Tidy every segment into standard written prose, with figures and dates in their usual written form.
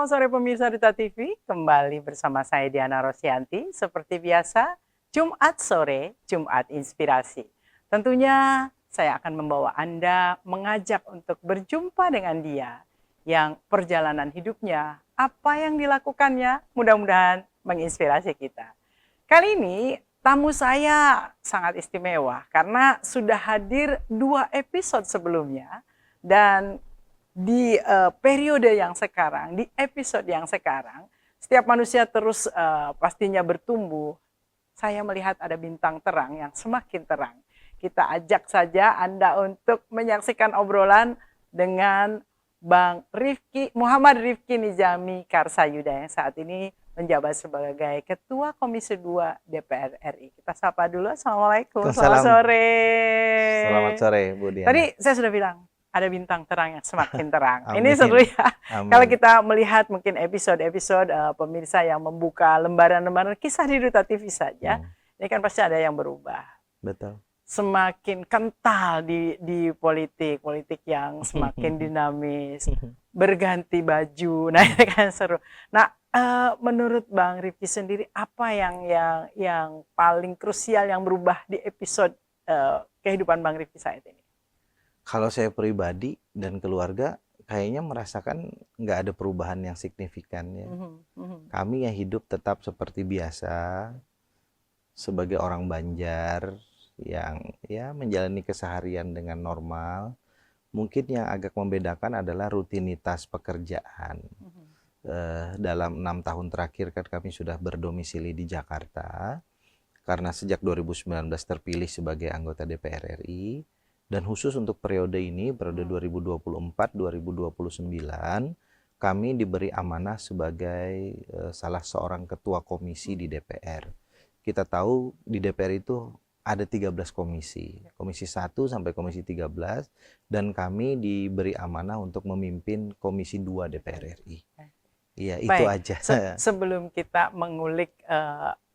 Selamat sore pemirsa Duta TV, kembali bersama saya Diana Rosianti. Seperti biasa, Jumat sore, Jumat Inspirasi. Tentunya saya akan membawa Anda mengajak untuk berjumpa dengan dia yang perjalanan hidupnya, apa yang dilakukannya, mudah-mudahan menginspirasi kita. Kali ini tamu saya sangat istimewa karena sudah hadir 2 episode sebelumnya dan di periode yang sekarang, di episode yang sekarang, setiap manusia terus pastinya bertumbuh. Saya melihat ada bintang terang yang semakin terang. Kita ajak saja Anda untuk menyaksikan obrolan dengan Bang Muhammad Rifki Nizami Karsayuda yang saat ini menjabat sebagai Ketua Komisi 2 DPR RI. Kita sapa dulu. Assalamualaikum. Selamat sore. Selamat sore, Bu Diana. Tadi saya sudah bilang, ada bintang terang yang semakin terang. Amin. Ini seru ya. Amin. Kalau kita melihat mungkin episode-episode pemirsa yang membuka lembaran-lembaran kisah di Duta TV saja, ini kan pasti ada yang berubah. Betul. Semakin kental di politik yang semakin dinamis, berganti baju, nah ini kan seru. Nah, menurut Bang Rifki sendiri, apa yang paling krusial yang berubah di episode kehidupan Bang Rifki saat ini? Kalau saya pribadi dan keluarga kayaknya merasakan nggak ada perubahan yang signifikan ya. Kami yang hidup tetap seperti biasa sebagai orang Banjar yang ya menjalani keseharian dengan normal. Mungkin yang agak membedakan adalah rutinitas pekerjaan. Dalam 6 tahun terakhir kan kami sudah berdomisili di Jakarta karena sejak 2019 terpilih sebagai anggota DPR RI. Dan khusus untuk periode ini, periode 2024-2029, kami diberi amanah sebagai salah seorang ketua komisi di DPR. Kita tahu di DPR itu ada 13 komisi, komisi 1 sampai komisi 13, dan kami diberi amanah untuk memimpin komisi 2 DPR RI. Iya, itu aja. Sebelum kita mengulik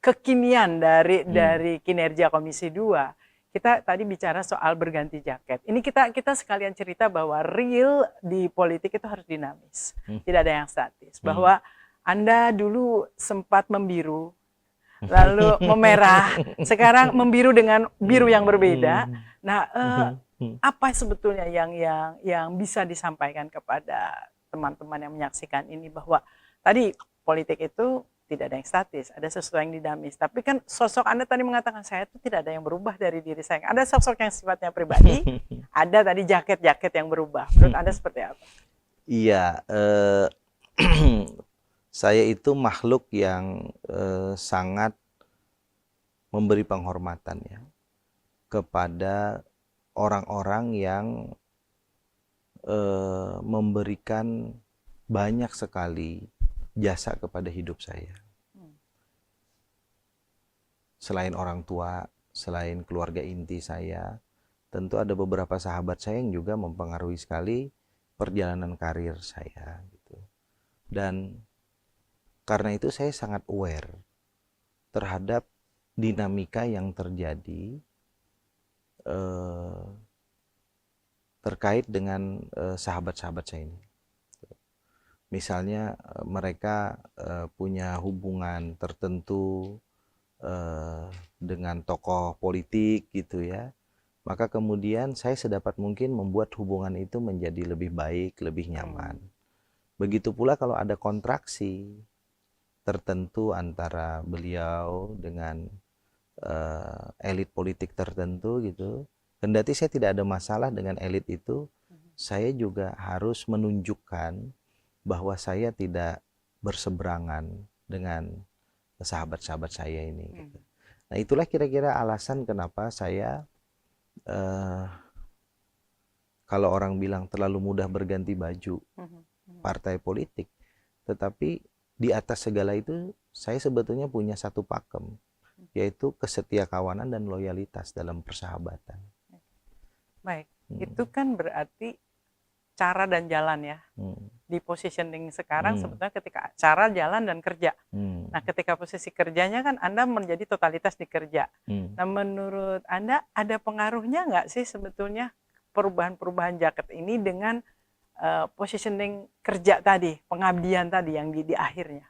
kekinian dari kinerja komisi 2, kita tadi bicara soal berganti jaket. Ini kita sekalian cerita bahwa real di politik itu harus dinamis. Tidak ada yang statis. Bahwa Anda dulu sempat membiru, lalu memerah, sekarang membiru dengan biru yang berbeda. Nah, apa sebetulnya yang bisa disampaikan kepada teman-teman yang menyaksikan ini, bahwa tadi politik itu tidak ada yang statis, ada sesuatu yang dinamis. Tapi kan sosok Anda tadi mengatakan, saya itu tidak ada yang berubah dari diri saya. Ada sosok yang sifatnya pribadi, ada tadi jaket-jaket yang berubah. Menurut Anda seperti apa? Iya, saya itu makhluk yang sangat memberi penghormatan ya kepada orang-orang yang memberikan banyak sekali jasa kepada hidup saya. Selain orang tua, selain keluarga inti saya, tentu ada beberapa sahabat saya yang juga mempengaruhi sekali perjalanan karir saya gitu. Dan karena itu saya sangat aware terhadap dinamika yang terjadi terkait dengan sahabat-sahabat saya ini. Misalnya mereka punya hubungan tertentu dengan tokoh politik gitu ya, maka kemudian saya sedapat mungkin membuat hubungan itu menjadi lebih baik, lebih nyaman. Begitu pula kalau ada kontraksi tertentu antara beliau dengan elit politik tertentu gitu, kendati saya tidak ada masalah dengan elit itu, saya juga harus menunjukkan bahwa saya tidak berseberangan dengan sahabat-sahabat saya ini. Gitu. Nah, itulah kira-kira alasan kenapa saya, kalau orang bilang terlalu mudah berganti baju partai politik, tetapi di atas segala itu saya sebetulnya punya satu pakem, yaitu kesetiakawanan dan loyalitas dalam persahabatan. Baik, itu kan berarti cara dan jalan ya. Di positioning sekarang sebetulnya ketika cara, jalan, dan kerja. Nah, ketika posisi kerjanya kan Anda menjadi totalitas di kerja. Nah, menurut Anda ada pengaruhnya nggak sih sebetulnya perubahan-perubahan jaket ini dengan positioning kerja tadi, pengabdian tadi yang di akhirnya?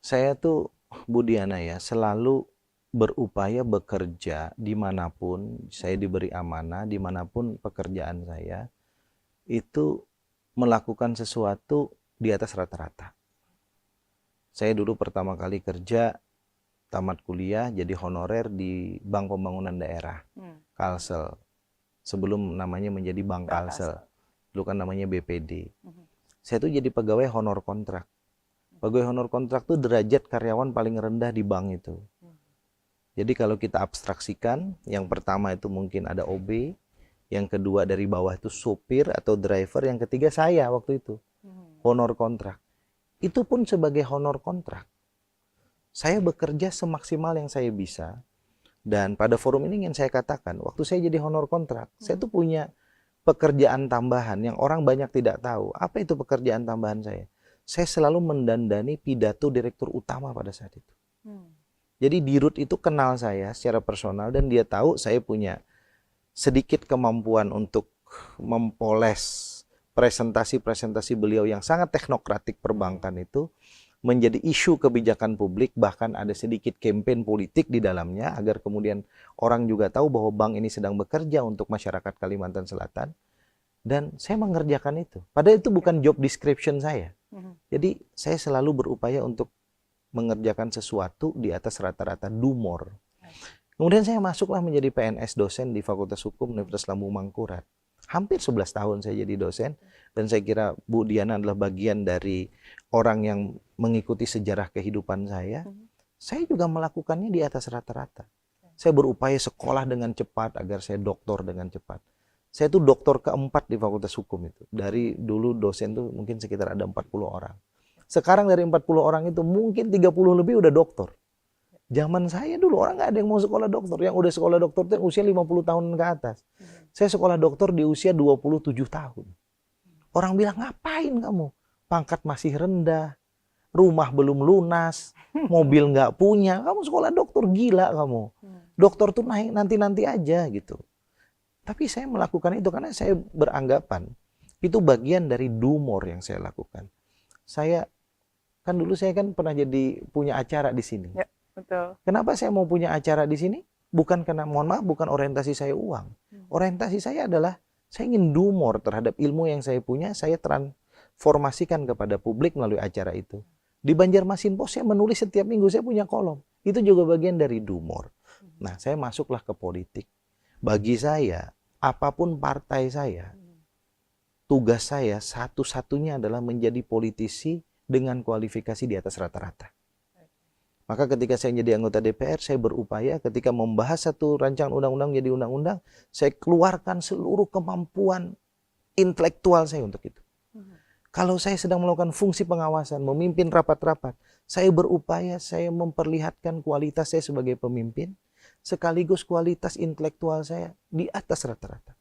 Saya tuh Budiana ya selalu berupaya bekerja dimanapun saya diberi amanah, dimanapun pekerjaan saya itu melakukan sesuatu di atas rata-rata. Saya dulu pertama kali kerja tamat kuliah jadi honorer di Bank Pembangunan Daerah, Kalsel. Sebelum namanya menjadi Bank Kalsel. Dulu kan namanya BPD. Saya tuh jadi pegawai honor kontrak. Pegawai honor kontrak tuh derajat karyawan paling rendah di bank itu. Jadi kalau kita abstraksikan, yang pertama itu mungkin ada OB, yang kedua dari bawah itu supir atau driver, yang ketiga saya waktu itu. Honor kontrak. Itu pun sebagai honor kontrak. Saya bekerja semaksimal yang saya bisa. Dan pada forum ini ingin saya katakan, waktu saya jadi honor kontrak, saya tuh punya pekerjaan tambahan yang orang banyak tidak tahu. Apa itu pekerjaan tambahan saya? Saya selalu mendandani pidato direktur utama pada saat itu. Jadi Dirut itu kenal saya secara personal dan dia tahu saya punya sedikit kemampuan untuk mempoles presentasi-presentasi beliau yang sangat teknokratik perbankan itu menjadi isu kebijakan publik, bahkan ada sedikit campaign politik di dalamnya agar kemudian orang juga tahu bahwa bank ini sedang bekerja untuk masyarakat Kalimantan Selatan. Dan saya mengerjakan itu. Padahal itu bukan job description saya. Jadi saya selalu berupaya untuk mengerjakan sesuatu di atas rata-rata, do more. Kemudian saya masuklah menjadi PNS dosen di Fakultas Hukum Universitas Lambung Mangkurat. Hampir 11 tahun saya jadi dosen, dan saya kira Bu Diana adalah bagian dari orang yang mengikuti sejarah kehidupan saya. Saya juga melakukannya di atas rata-rata. Saya berupaya sekolah dengan cepat agar saya doktor dengan cepat. Saya tuh doktor keempat di Fakultas Hukum itu. Dari dulu dosen tuh mungkin sekitar ada 40 orang. Sekarang dari 40 orang itu mungkin 30 lebih udah doktor. Zaman saya dulu orang nggak ada yang mau sekolah dokter. Yang udah sekolah dokter itu usia 50 tahun ke atas. Saya sekolah dokter di usia 27 tahun. Orang bilang, ngapain kamu? Pangkat masih rendah, rumah belum lunas, mobil nggak punya. Kamu sekolah dokter, gila kamu. Dokter tuh naik nanti-nanti aja gitu. Tapi saya melakukan itu karena saya beranggapan itu bagian dari do more yang saya lakukan. Saya kan dulu saya kan pernah jadi punya acara di sini. Ya, betul. Kenapa saya mau punya acara di sini? Bukan karena, mohon maaf, bukan orientasi saya uang. Orientasi saya adalah saya ingin do more terhadap ilmu yang saya punya, saya transformasikan kepada publik melalui acara itu. Di Banjarmasin Post saya menulis setiap minggu, saya punya kolom. Itu juga bagian dari do more. Nah, saya masuklah ke politik. Bagi saya, apapun partai saya, tugas saya satu-satunya adalah menjadi politisi dengan kualifikasi di atas rata-rata. Maka ketika saya menjadi anggota DPR, saya berupaya ketika membahas satu rancangan undang-undang menjadi undang-undang, saya keluarkan seluruh kemampuan intelektual saya untuk itu. Kalau saya sedang melakukan fungsi pengawasan, memimpin rapat-rapat, saya berupaya saya memperlihatkan kualitas saya sebagai pemimpin, sekaligus kualitas intelektual saya di atas rata-rata.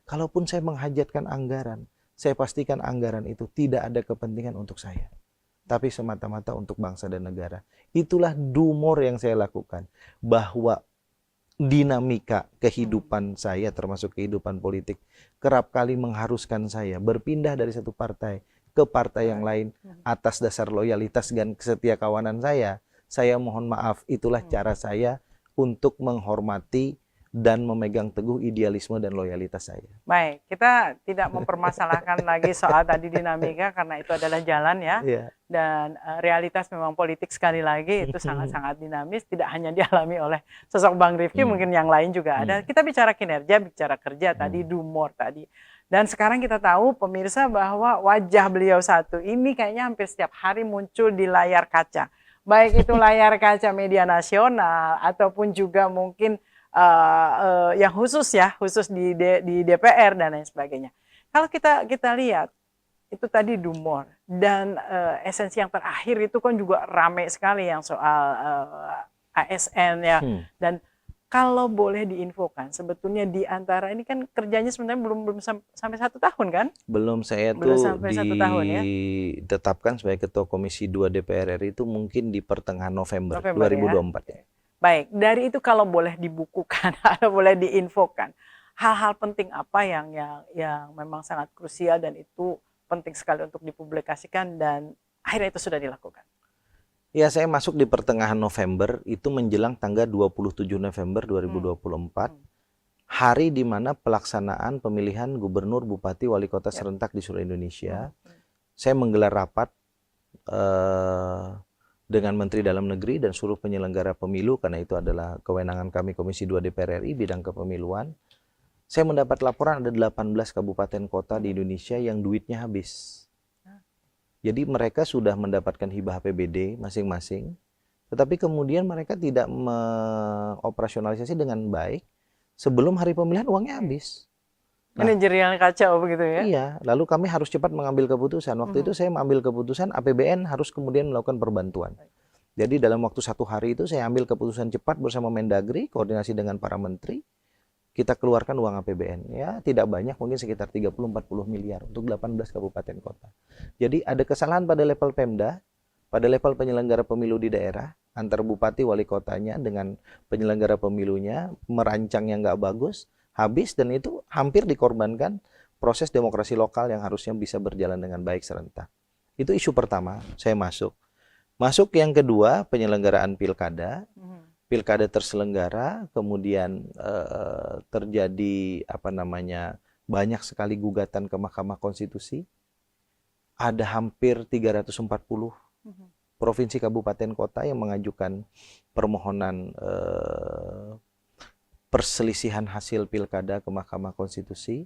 Kalaupun saya menghajatkan anggaran, saya pastikan anggaran itu tidak ada kepentingan untuk saya, tapi semata-mata untuk bangsa dan negara. Itulah do more yang saya lakukan. Bahwa dinamika kehidupan saya, termasuk kehidupan politik, kerap kali mengharuskan saya berpindah dari satu partai ke partai yang lain atas dasar loyalitas dan kesetiakawanan saya. Saya mohon maaf, itulah cara saya untuk menghormati dan memegang teguh idealisme dan loyalitas saya. Baik, kita tidak mempermasalahkan lagi soal tadi dinamika karena itu adalah jalan ya. Dan realitas memang politik sekali lagi itu sangat-sangat dinamis, tidak hanya dialami oleh sosok Bang Rifki, mungkin yang lain juga ada. Kita bicara kinerja, bicara kerja tadi, do more tadi. Dan sekarang kita tahu pemirsa bahwa wajah beliau satu ini kayaknya hampir setiap hari muncul di layar kaca. Baik itu layar kaca media nasional ataupun juga mungkin yang khusus ya, khusus di DPR dan lain sebagainya. Kalau kita lihat itu tadi do more dan esensi yang terakhir itu kan juga rame sekali yang soal ASN ya. Dan kalau boleh diinfokan, sebetulnya di antara ini kan kerjanya sebenarnya belum sampai 1 tahun kan? Belum, saya belum tuh sampai 1 tahun ya. Ditetapkan sebagai Ketua Komisi 2 DPR RI itu mungkin di pertengahan November 2024 ya. Baik, dari itu kalau boleh dibukukan atau boleh diinfokan, hal-hal penting apa yang memang sangat krusial dan itu penting sekali untuk dipublikasikan dan akhirnya itu sudah dilakukan? Ya, saya masuk di pertengahan November, itu menjelang tanggal 27 November 2024, hari di mana pelaksanaan pemilihan gubernur, bupati, wali kota serentak di seluruh Indonesia. Saya menggelar rapat dengan Menteri Dalam Negeri dan seluruh penyelenggara pemilu, karena itu adalah kewenangan kami Komisi 2 DPR RI bidang kepemiluan. Saya mendapat laporan ada 18 kabupaten kota di Indonesia yang duitnya habis. Jadi mereka sudah mendapatkan hibah APBD masing-masing, tetapi kemudian mereka tidak mengoperasionalisasi dengan baik. Sebelum hari pemilihan uangnya habis. Manajerial kacau begitu ya? Iya, lalu kami harus cepat mengambil keputusan. Waktu itu saya mengambil keputusan APBN harus kemudian melakukan perbantuan. Jadi dalam waktu 1 hari itu saya ambil keputusan cepat bersama Mendagri, koordinasi dengan para menteri. Kita keluarkan uang APBN, ya tidak banyak, mungkin sekitar 30-40 miliar untuk 18 kabupaten kota. Jadi ada kesalahan pada level Pemda, pada level penyelenggara pemilu di daerah, antar bupati wali kotanya dengan penyelenggara pemilunya, merancang yang nggak bagus, habis, dan itu hampir dikorbankan proses demokrasi lokal yang harusnya bisa berjalan dengan baik serentak. Itu isu pertama, saya masuk. Masuk yang kedua, penyelenggaraan pilkada. Pilkada terselenggara, kemudian terjadi banyak sekali gugatan ke Mahkamah Konstitusi. Ada hampir 340 provinsi kabupaten kota yang mengajukan permohonan perselisihan hasil pilkada ke Mahkamah Konstitusi.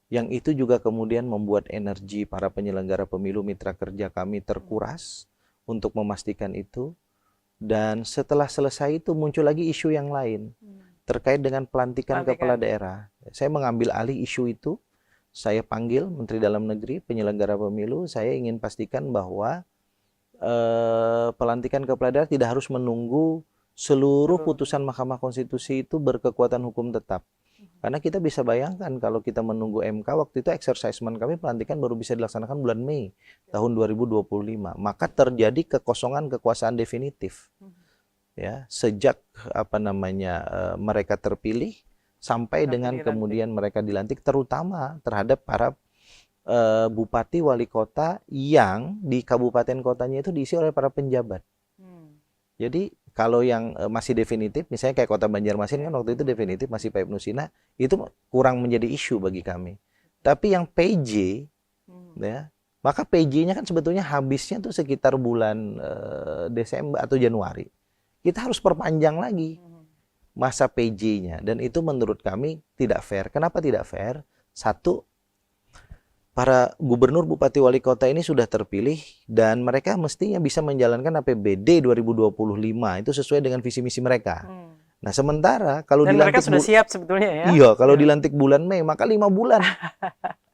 Yang itu juga kemudian membuat energi para penyelenggara pemilu mitra kerja kami terkuras untuk memastikan itu. Dan setelah selesai itu muncul lagi isu yang lain terkait dengan pelantikan kepala daerah. Saya mengambil alih isu itu, saya panggil Menteri Dalam Negeri, penyelenggara pemilu, saya ingin pastikan bahwa pelantikan kepala daerah tidak harus menunggu seluruh putusan Mahkamah Konstitusi itu berkekuatan hukum tetap. Karena kita bisa bayangkan kalau kita menunggu MK, waktu itu exercisement kami pelantikan baru bisa dilaksanakan bulan Mei tahun 2025. Maka terjadi kekosongan kekuasaan definitif. Ya, sejak mereka terpilih sampai dengan kemudian mereka dilantik, terutama terhadap para bupati wali kota yang di kabupaten kotanya itu diisi oleh para penjabat. Jadi kalau yang masih definitif, misalnya kayak Kota Banjarmasin kan waktu itu definitif masih Pak Ibnu Sina, itu kurang menjadi isu bagi kami. Tapi yang PJ, ya, maka PJ-nya kan sebetulnya habisnya tuh sekitar bulan Desember atau Januari. Kita harus perpanjang lagi masa PJ-nya, dan itu menurut kami tidak fair. Kenapa tidak fair? Satu, para gubernur, bupati, wali kota ini sudah terpilih dan mereka mestinya bisa menjalankan APBD 2025 itu sesuai dengan visi misi mereka. Nah, sementara kalau dan dilantik mereka sudah siap sebetulnya ya. Iya, kalau dilantik bulan Mei maka 5 bulan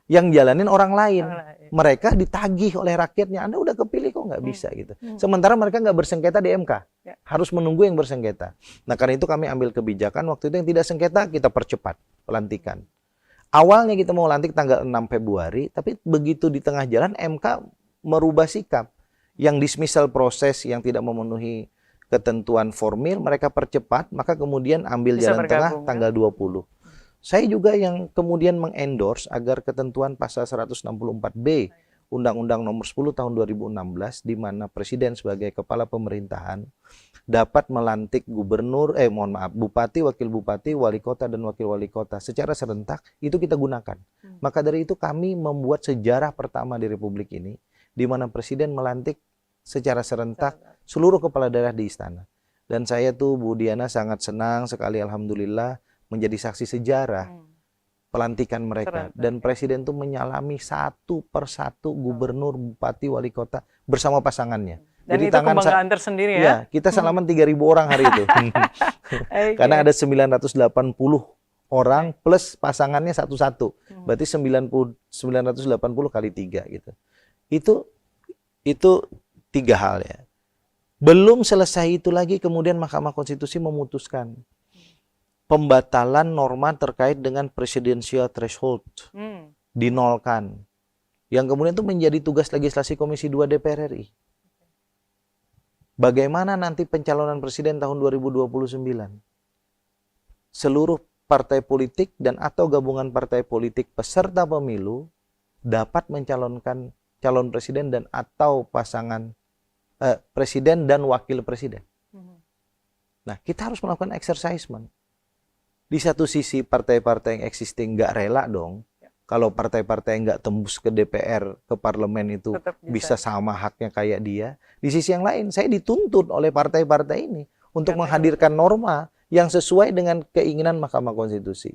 yang jalanin orang lain. Mereka ditagih oleh rakyatnya, Anda udah kepilih kok nggak bisa gitu. Sementara mereka nggak bersengketa di MK, harus menunggu yang bersengketa. Nah, karena itu kami ambil kebijakan waktu itu yang tidak sengketa kita percepat pelantikan. Awalnya kita mau lantik tanggal 6 Februari, tapi begitu di tengah jalan MK merubah sikap. Yang dismissal proses yang tidak memenuhi ketentuan formil, mereka percepat, maka kemudian ambil bisa jalan tengah bergabung, tanggal 20. Saya juga yang kemudian mengendorse agar ketentuan pasal 164B Undang-Undang Nomor 10 Tahun 2016, di mana Presiden sebagai kepala pemerintahan dapat melantik bupati, wakil bupati, wali kota, dan wakil wali kota secara serentak, itu kita gunakan. Maka dari itu kami membuat sejarah pertama di Republik ini, di mana Presiden melantik secara serentak seluruh kepala daerah di istana. Dan saya tuh, Bu Diana, sangat senang sekali, alhamdulillah, menjadi saksi sejarah pelantikan mereka. Dan Presiden tuh menyalami satu persatu gubernur, bupati, wali kota bersama pasangannya. Dan jadi itu kebanggaan tersendiri ya? Ya, kita salaman 3.000 orang hari itu. Karena ada 980 orang plus pasangannya satu-satu. Berarti 980 kali 3 gitu. Itu 3 hal ya. Belum selesai itu lagi, kemudian Mahkamah Konstitusi memutuskan pembatalan norma terkait dengan presidensial threshold dinolkan. Yang kemudian itu menjadi tugas legislasi Komisi 2 DPR RI. Bagaimana nanti pencalonan presiden tahun 2029? Seluruh partai politik dan atau gabungan partai politik peserta pemilu dapat mencalonkan calon presiden dan atau pasangan presiden dan wakil presiden. Nah, kita harus melakukan exercisement. Di satu sisi partai-partai yang existing nggak rela dong. Kalau partai-partai yang nggak tembus ke DPR, ke parlemen itu bisa sama haknya kayak dia. Di sisi yang lain, saya dituntut oleh partai-partai ini untuk menghadirkan norma yang sesuai dengan keinginan Mahkamah Konstitusi.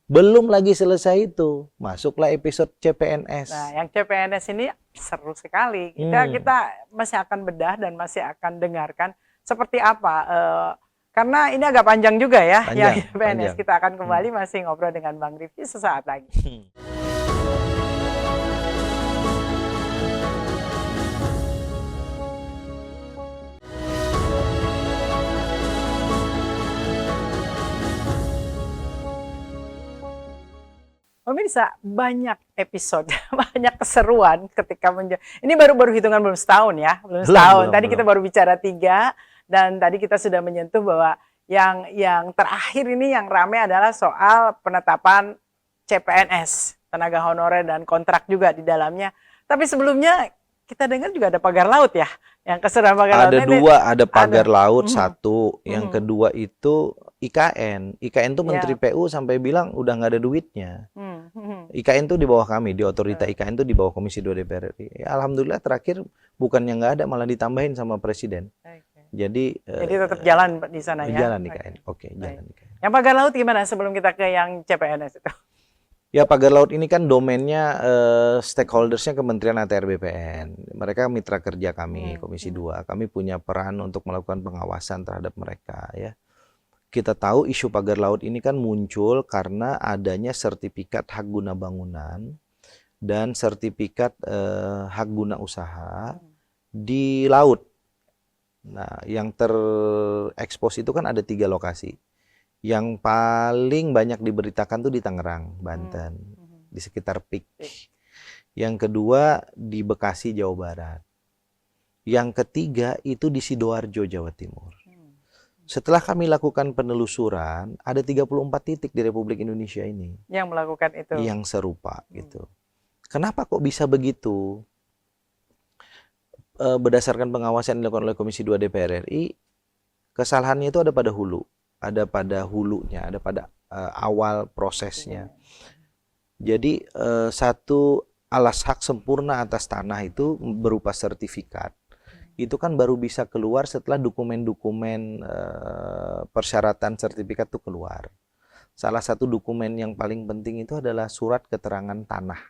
Belum lagi selesai itu, masuklah episode CPNS. Nah, yang CPNS ini seru sekali. Kita masih akan bedah dan masih akan dengarkan seperti apa. Karena ini agak panjang juga ya, yang CPNS. Kita akan kembali masih ngobrol dengan Bang Rifki sesaat lagi. Pemirsa, banyak episode, banyak keseruan ketika ini baru hitungan belum setahun ya, belum setahun. Tadi kita baru bicara 3 dan tadi kita sudah menyentuh bahwa yang terakhir ini yang ramai adalah soal penetapan CPNS, tenaga honorer dan kontrak juga di dalamnya. Tapi sebelumnya kita dengar juga ada pagar laut ya, yang keseruan pagar laut. Ada 2, ada pagar laut 1, yang kedua itu IKN. IKN tuh Menteri PU sampai bilang udah nggak ada duitnya. IKN tuh di bawah kami, di otorita IKN tuh di bawah Komisi 2 DPR RI. Ya, alhamdulillah terakhir bukannya nggak ada, malah ditambahin sama Presiden. Jadi tetap jalan di sana ya? Jalan IKN, jalan IKN. Yang pagar laut gimana sebelum kita ke yang CPNS itu? Ya, pagar laut ini kan domainnya stakeholdersnya Kementerian ATR BPN. Mereka mitra kerja kami, Komisi 2. Kami punya peran untuk melakukan pengawasan terhadap mereka ya. Kita tahu isu pagar laut ini kan muncul karena adanya sertifikat hak guna bangunan dan sertifikat hak guna usaha di laut. Nah, yang terekspos itu kan ada 3 lokasi. Yang paling banyak diberitakan tuh di Tangerang, Banten, di sekitar PIK. Yang kedua di Bekasi, Jawa Barat. Yang ketiga itu di Sidoarjo, Jawa Timur. Setelah kami lakukan penelusuran, ada 34 titik di Republik Indonesia ini yang melakukan itu, yang serupa gitu. Kenapa kok bisa begitu? Berdasarkan pengawasan yang dilakukan oleh Komisi 2 DPR RI, kesalahannya itu ada pada hulu, ada pada hulunya, ada pada awal prosesnya. Jadi satu alas hak sempurna atas tanah itu berupa sertifikat. Itu kan baru bisa keluar setelah dokumen-dokumen persyaratan sertifikat itu keluar. Salah satu dokumen yang paling penting itu adalah surat keterangan tanah.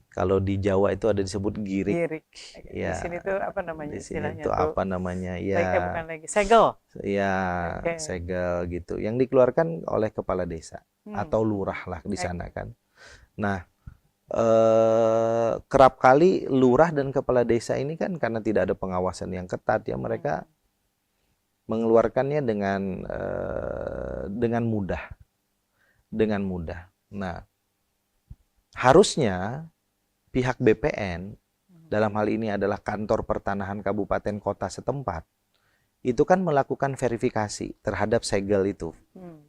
Kalau di Jawa itu ada disebut girik. Ya, di sini tuh apa namanya istilahnya? Itu apa namanya? Ya, bukan lagi segel. Ya, segel gitu. Yang dikeluarkan oleh kepala desa atau lurah lah di sana kan. Nah, kerap kali lurah dan kepala desa ini kan karena tidak ada pengawasan yang ketat ya, mereka mengeluarkannya dengan mudah. Nah, harusnya pihak BPN dalam hal ini adalah kantor pertanahan kabupaten kota setempat itu kan melakukan verifikasi terhadap segel itu,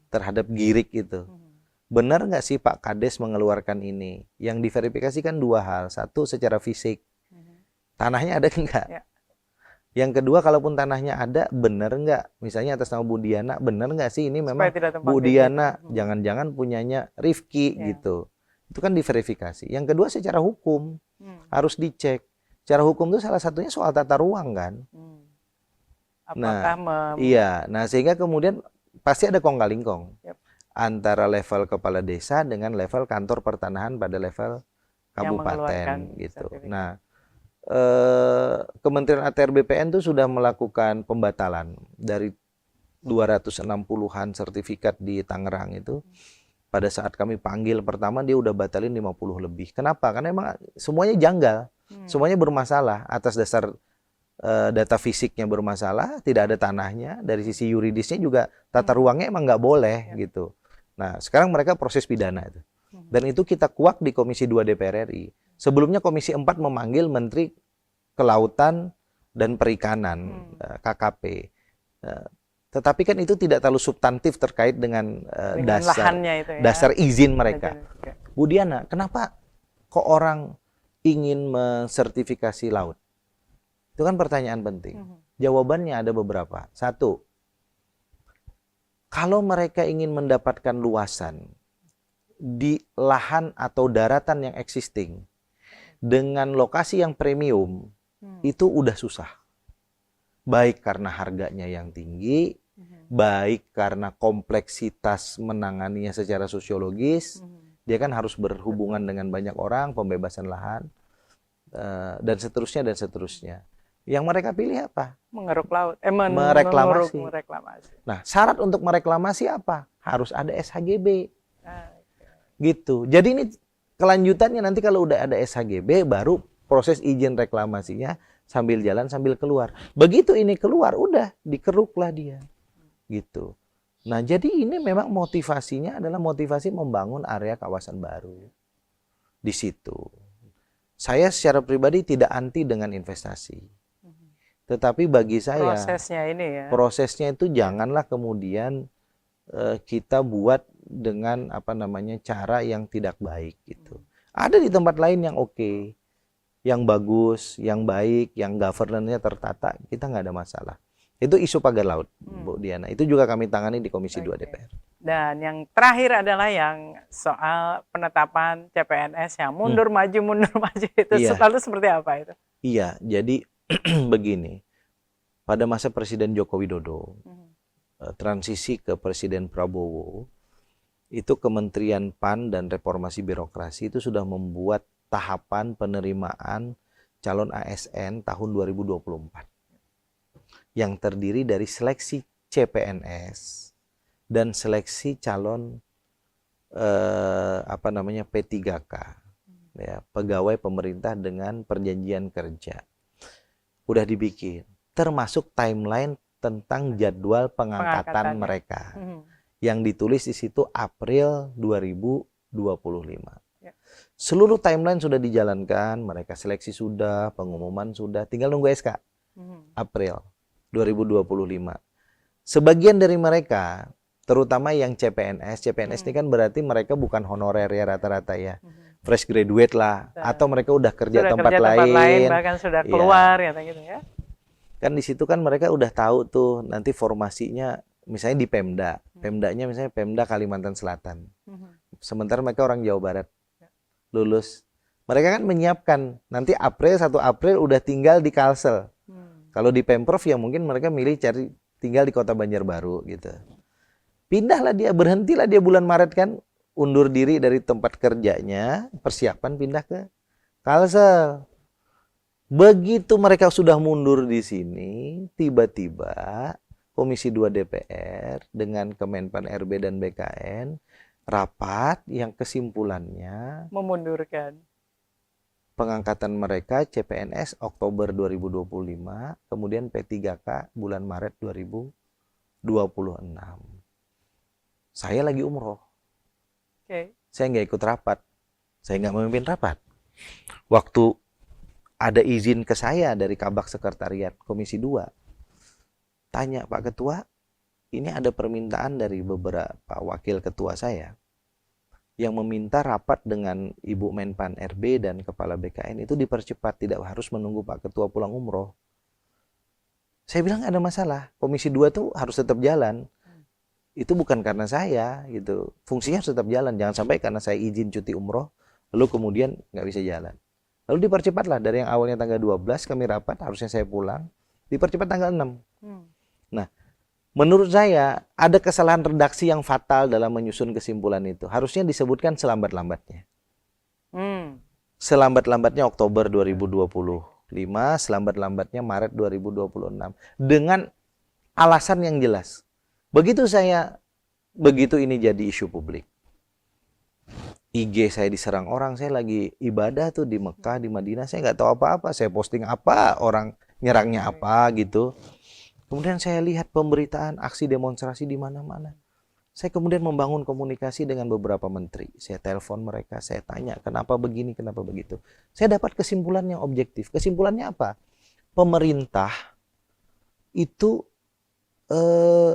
terhadap girik itu. Benar nggak sih Pak Kades mengeluarkan ini? Yang diverifikasi kan 2 hal. Satu, secara fisik. Tanahnya ada nggak? Ya. Yang kedua, kalaupun tanahnya ada, benar nggak? Misalnya atas nama Bu Diana, benar nggak sih ini memang Bu Diana, jangan-jangan punyanya Rifki gitu. Itu kan diverifikasi. Yang kedua, secara hukum. Harus dicek. Secara hukum itu salah satunya soal tata ruang kan. Iya. Nah, sehingga kemudian pasti ada kong-kali-kong. Antara level kepala desa dengan level kantor pertanahan pada level kabupaten gitu. Nah, Kementerian ATR BPN itu sudah melakukan pembatalan dari 260-an sertifikat di Tangerang itu. Pada saat kami panggil pertama dia udah batalin 50 lebih. Kenapa? Karena emang semuanya janggal. Semuanya bermasalah atas dasar data fisiknya bermasalah, tidak ada tanahnya. Dari sisi yuridisnya juga tata ruangnya emang nggak boleh gitu. Nah, sekarang mereka proses pidana itu. Dan itu kita kuak di Komisi 2 DPR RI. Sebelumnya Komisi 4 memanggil Menteri Kelautan dan Perikanan, KKP. Tetapi kan itu tidak terlalu substantif terkait dengan Dengan lahannya itu ya. dasar izin mereka. Oke. Bu Diana, kenapa kok orang ingin mensertifikasi laut? Itu kan pertanyaan penting. Jawabannya ada beberapa. Satu, kalau mereka ingin mendapatkan luasan di lahan atau daratan yang existing dengan lokasi yang premium, itu udah susah. Baik karena harganya yang tinggi, baik karena kompleksitas menanganinya secara sosiologis, dia kan harus berhubungan dengan banyak orang, pembebasan lahan, dan seterusnya dan seterusnya. Yang mereka pilih apa? Mengeruk laut, mereklamasi. mereklamasi. Nah, syarat untuk mereklamasi apa? Harus ada SHGB. Gitu. Jadi ini kelanjutannya nanti kalau udah ada SHGB, baru proses izin reklamasinya sambil jalan sambil keluar. Begitu ini keluar, udah dikeruklah dia. Gitu. Nah, jadi ini memang motivasinya adalah motivasi membangun area kawasan baru. Di situ. Saya secara pribadi tidak anti dengan investasi. Tetapi bagi saya prosesnya itu janganlah kemudian kita buat dengan cara yang tidak baik gitu. Ada di tempat lain yang oke, yang bagus, yang baik, yang governance-nya tertata, kita nggak ada masalah. Itu isu pagar laut, Bu Diana. Itu juga kami tangani di Komisi 2 DPR. Dan yang terakhir adalah yang soal penetapan CPNS yang mundur maju itu selalu seperti apa itu? Iya, jadi begini. Pada masa Presiden Joko Widodo, transisi ke Presiden Prabowo, itu Kementerian PAN dan Reformasi Birokrasi itu sudah membuat tahapan penerimaan calon ASN tahun 2024 yang terdiri dari seleksi CPNS dan seleksi calon P3K, ya, pegawai pemerintah dengan perjanjian kerja. Udah dibikin, termasuk timeline tentang jadwal pengangkatan mereka. Yang ditulis di situ April 2025. Seluruh timeline sudah dijalankan, mereka seleksi sudah, pengumuman sudah, tinggal nunggu SK. April 2025. Sebagian dari mereka, terutama yang CPNS ini kan berarti mereka bukan honorer ya rata-rata ya. Fresh graduate lah, atau mereka udah kerja tempat lain, bahkan sudah keluar ya gitu ya. Kan di situ kan mereka udah tahu tuh nanti formasinya misalnya di Pemda. Pemdanya misalnya Pemda Kalimantan Selatan. Sementara mereka orang Jawa Barat. Lulus. Mereka kan menyiapkan nanti 1 April udah tinggal di Kalsel. Kalau di Pemprov ya mungkin mereka milih cari tinggal di Kota Banjarbaru gitu. Pindahlah dia, berhentilah dia bulan Maret kan, undur diri dari tempat kerjanya, persiapan pindah ke Kalsel. Begitu mereka sudah mundur di sini, tiba-tiba Komisi 2 DPR dengan Kemenpan RB dan BKN rapat yang kesimpulannya memundurkan pengangkatan mereka CPNS Oktober 2025, kemudian P3K bulan Maret 2026. Saya lagi umroh. Saya nggak ikut rapat. Saya nggak memimpin rapat. Waktu ada izin ke saya dari Kabak Sekretariat Komisi 2. Tanya, Pak Ketua, ini ada permintaan dari beberapa wakil ketua saya yang meminta rapat dengan Ibu Menpan RB dan Kepala BKN itu dipercepat, tidak harus menunggu Pak Ketua pulang umroh. Saya bilang nggak ada masalah, Komisi 2 tuh harus tetap jalan. Itu bukan karena saya, gitu. Fungsinya harus tetap jalan, jangan sampai karena saya izin cuti umroh, lalu kemudian nggak bisa jalan. Lalu dipercepatlah, dari yang awalnya tanggal 12 kami rapat, harusnya saya pulang, dipercepat tanggal 6. Nah, menurut saya ada kesalahan redaksi yang fatal dalam menyusun kesimpulan itu. Harusnya disebutkan selambat-lambatnya. Selambat-lambatnya Oktober 2025, selambat-lambatnya Maret 2026. Dengan alasan yang jelas. Begitu ini jadi isu publik. IG saya diserang orang, saya lagi ibadah tuh di Mekah, di Madinah, saya nggak tahu apa-apa, saya posting apa, orang nyerangnya apa gitu. Kemudian saya lihat pemberitaan aksi demonstrasi di mana-mana. Saya kemudian membangun komunikasi dengan beberapa menteri. Saya telepon mereka, saya tanya kenapa begini, kenapa begitu. Saya dapat kesimpulan yang objektif. Kesimpulannya apa? Pemerintah itu eh,